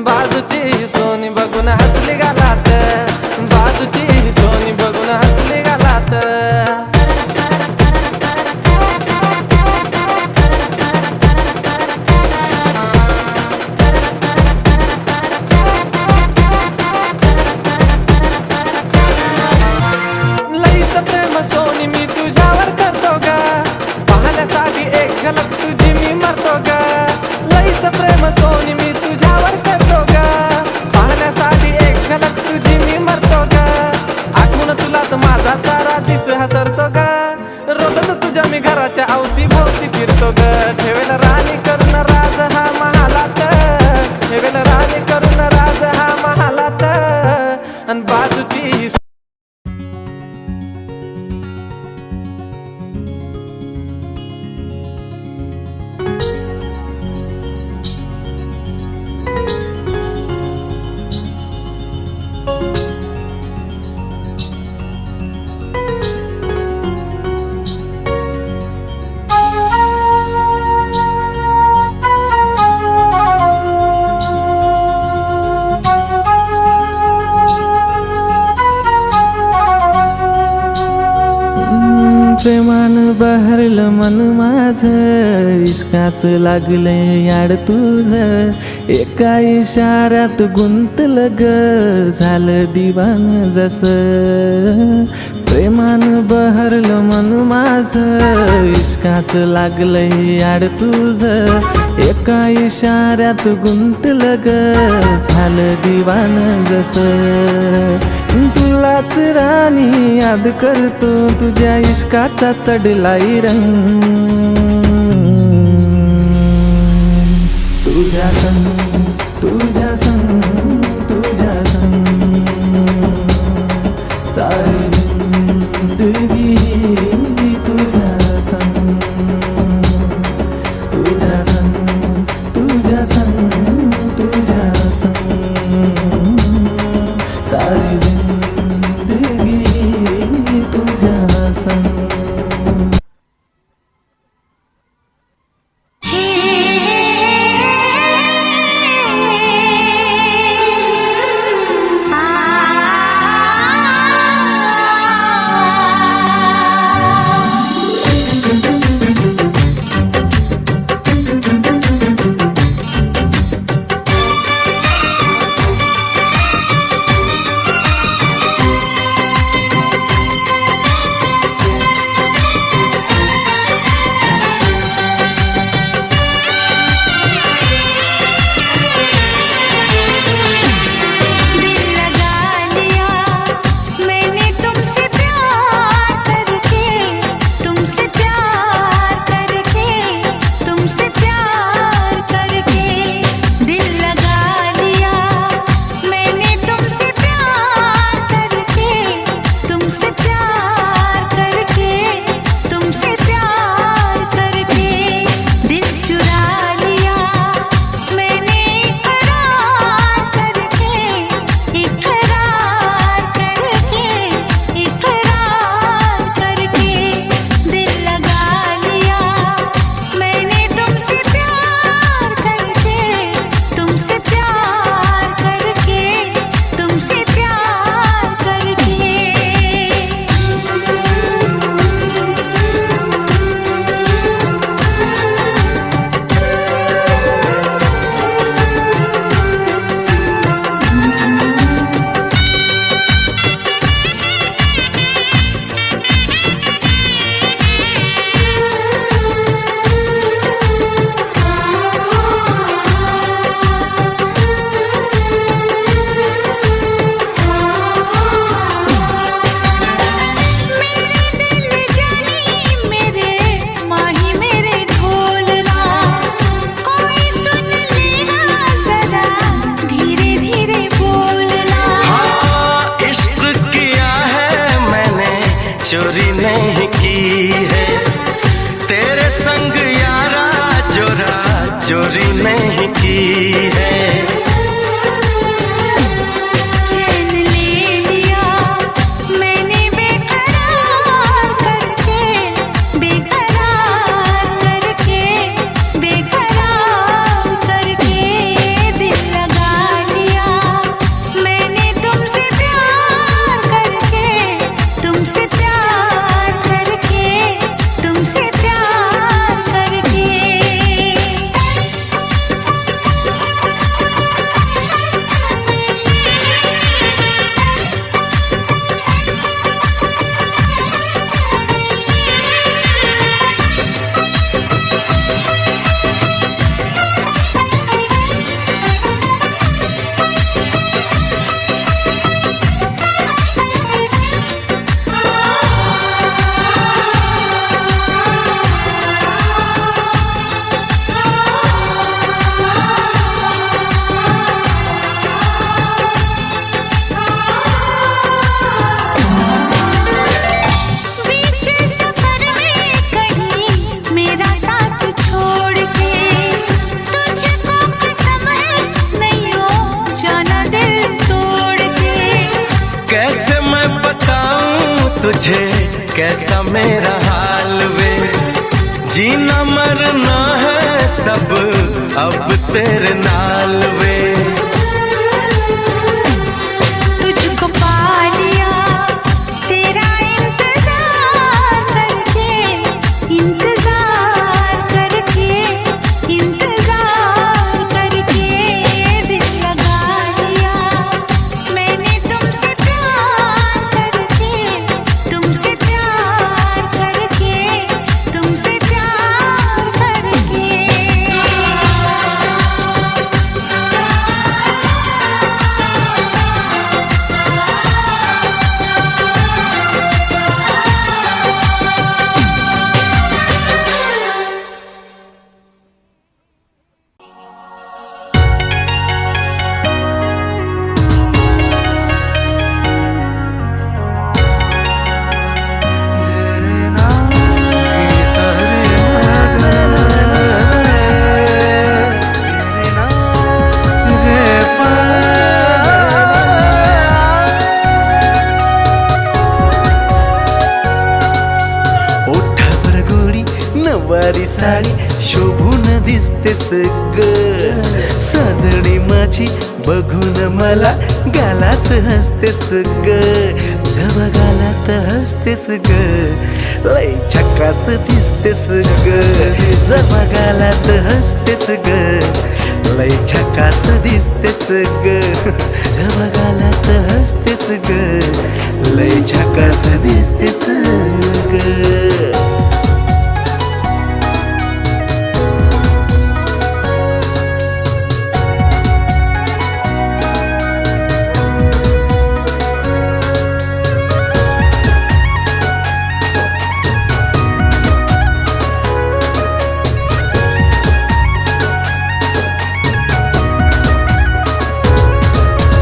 बाजूची ही सोनी बघून हसली गालात, बाजूची ही सोनी बघून हसली गालात. सोनी मी तुझ्यावर करतो ग, पाहण्यासाठी एक झलक तुझी मी मरतो ग. लईच प्रेम सोनी मी तुझ्यावर करतो ग, पाहण्यासाठी एक झलक तुझी मी मरतो ग. आठवण तुला तर माझा सारा दिस हसरतो ग, रोजच तुझ्या मी घराच्या अवती भोवती फिरतो ग. ठेवेल राणी करून राज हा महालात, ठेवेल राणी करून राज हा महालात. अन बाजूची प्रेमान बहरलं मन माझं, इश्काच लागले याड तुझं. एका इशाऱ्यात गुंतलं ग, झालं दिवान जसं. प्रेमान बहरलं मन माझं, इश्काच लागलं याड तुझं. एका इशाऱ्यात गुंतलं ग, झालं दिवान जसं. तुलाच राणी याद करतो, तुझ्या इश्काचा चढलाय रंग. तुझ्या संग, तुझ्या संग, तुझ्या संग सारी जिंदगी तुझ्या संग, तुझ्या संग, तुझ्या संग, तुझ्या संग सारी जिंदगी तुझ्या संग. तेरे संग यारा चोरा चोरी नहीं की है। चैन ले लिया मैंने बेकरार करके, बेकरार करके, बेकरार करके दिल लगा लिया मैंने तुमसे प्यार करके, तुमसे प्यार करके, तुमसे प्यार करके। बीच सफर में कहीं मेरा साथ छोड़ के, तुझको कसम है नहीं हो जाना दिल तोड़ के। कैसे मैं बताऊं तुझे कैसा मेरा हाल वे, जीना मरना है सब अब तेरे नाल वे। तुझको पा लिया तेरा इंतजार करके, इंतजार करके, इंतजार करके दिल लगा लिया मैंने तुमसे प्यार करके, तुमसे प्यार करके, तुमसे प्यार करके। ओठावर गोडी नवारी साडी शोभून दिसतेस ग, साजणी माझी बघून मला गालात हसतेस ग, जवा गालात हसतेस ग, लय झकास दिसतेस ग, जवा गालात हसतेस ग, लय झकास दिसतेस ग, जवा गालात हसतेस ग, लय झकास दिसतेस ग.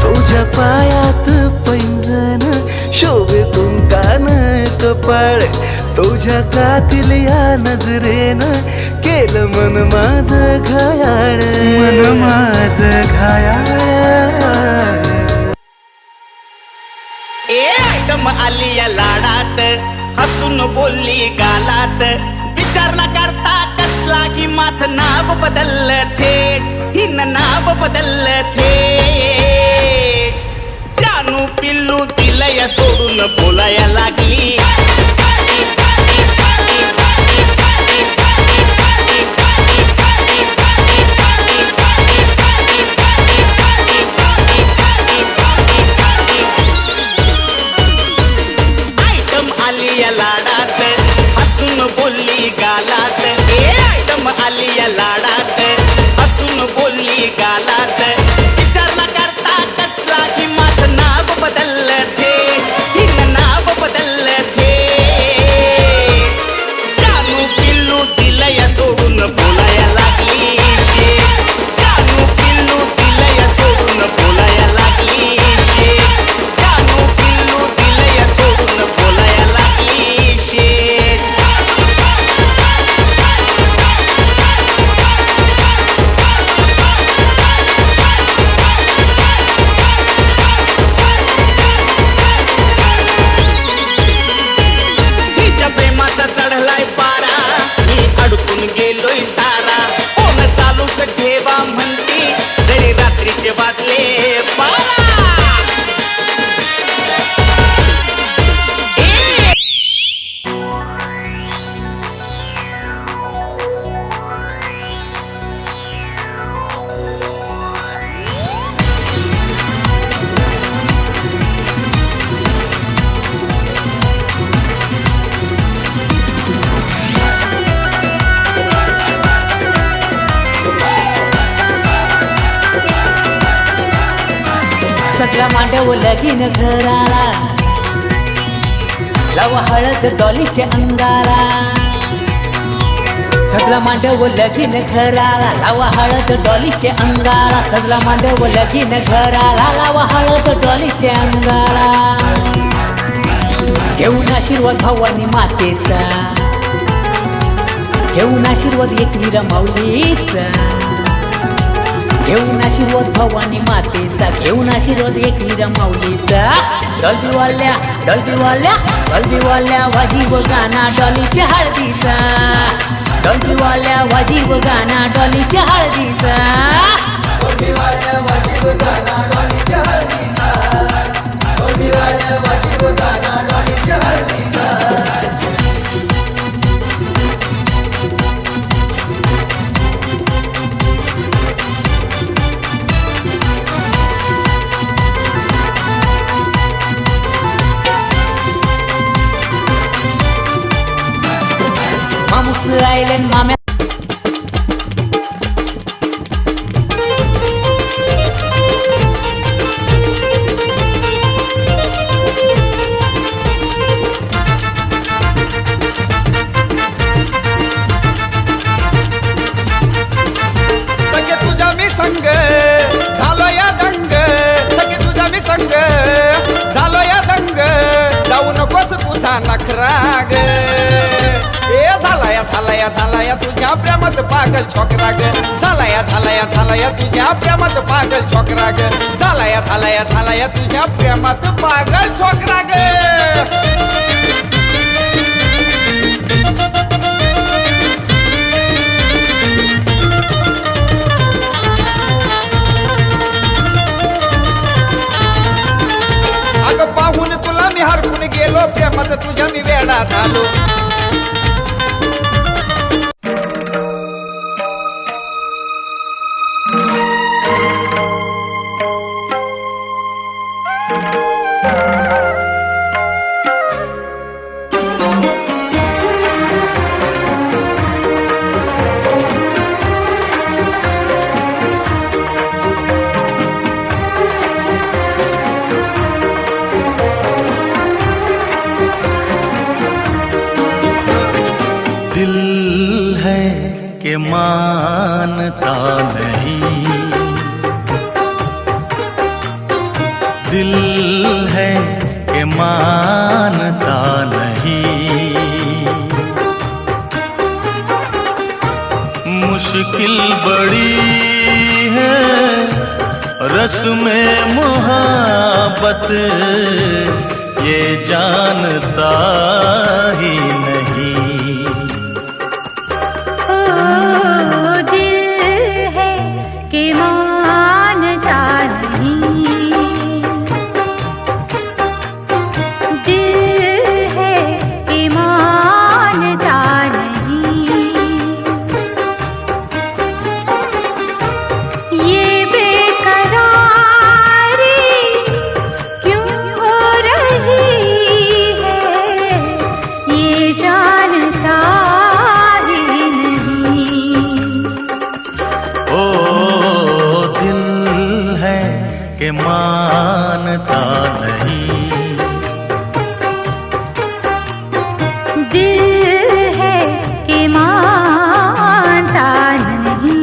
तुझ्या पायात पैंजण शोभे कुंकान कपाळ, तुझ्या कातील या नजरेनं केलं मन माझं घायाळ, मन माझं घायाळ. ए आयटम आली या लाडात, हसून बोलली गालात, विचार न करता कसला की माझं नाव बदललं थेट, हिनं नाव बदललं थेट. जानू पिल्लू दिलया सोडून बोलाया लागली, आयटम आली या लाडात, हसून बोलली गालात. ए आयटम आली या लाडात, हसून बोलली गालात, विचार न करता कसला की माझं नाव बदललं थेट, हिनं नाव बदललं थेट. सगळा मांडव लगीन घराला लावा हळद डॉलीच्या अंगाला सगळा मांडव लगीन घराला लावा हळद डॉलीच्या अंगाला सगळा मांडव लगीन घराला लावा हळद डॉलीच्या अंगाला घेऊन आशीर्वाद भवानी मातेचा घेऊन आशीर्वाद एकवीर माऊलीचा घेऊन आशीर्वाद भवानी मातेचा घेऊन आशीर्वाद एकवीर माऊलीचा डॉल्बीवाल्या डॉल्बीवाल्या डॉल्बीवाल्या वाजीव गाणा डॉलीच्या हळदीचा डॉल्बीवाल्या वाजीव गाणा डॉलीच्या हळदीचा डॉल्बीवाल्या वाजीव गाणा डॉलीच्या हळदीचा डॉल्बीवाल्या वाजीव गाणा डॉलीच्या हळदीचा आयलंड माम्या सखे तुझा मी संग झालो या दंग सखे तुझा मी संग झालो या दंग जाऊ नकोस तुझा नखराग झाला या तुझ्या प्रेमात पागल छोकरा ग झाला या तुझ्या प्रेमात पागल छोकरा ग झाला या तुझ्या प्रेमात पागल छोकरा ग अगं पाहून तुला मी हरकून गेलो प्रेमात तुझ्या मी वेडा झालो दिल है कि मानता नहीं दिल है कि मानता नहीं मुश्किल बड़ी है रस्म मोहब्बत ये जानता ही नहीं मानता नहीं दिल है कि मानता नहीं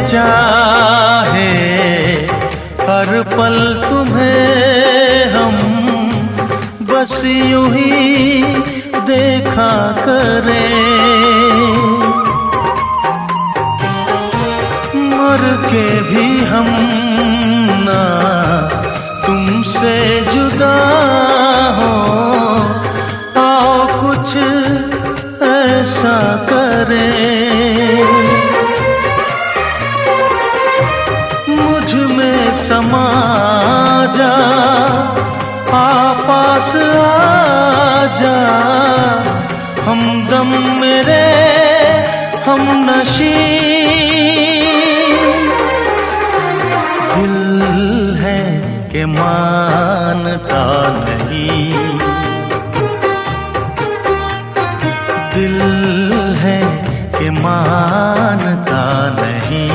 चाहे हर पल तुम्हें हम बस यूं ही देखा करें मर के भी हम ना तुमसे जुदा हो आओ कुछ ऐसा करें पास आजा, हमदम मेरे हमनशी। दिल है कि मानता नहीं, दिल है कि मानता नहीं।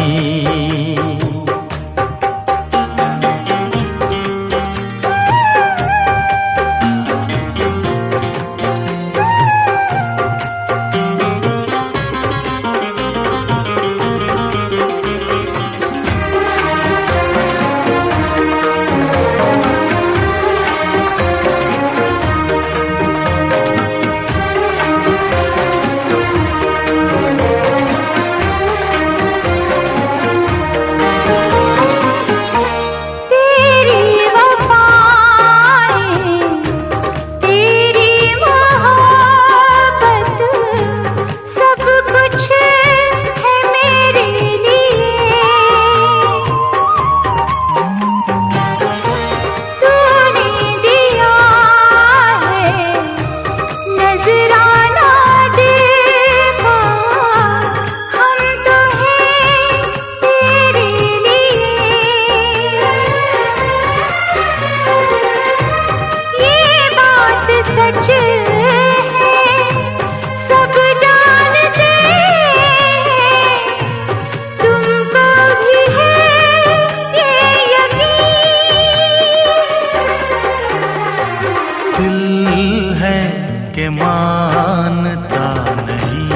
के मानता नहीं,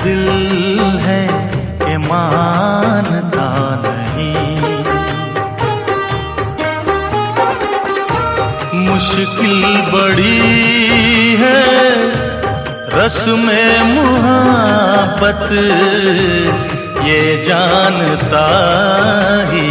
दिल है के मानता नहीं। मुश्किल बड़ी है रस्म मुहब्बत, ये जानता ही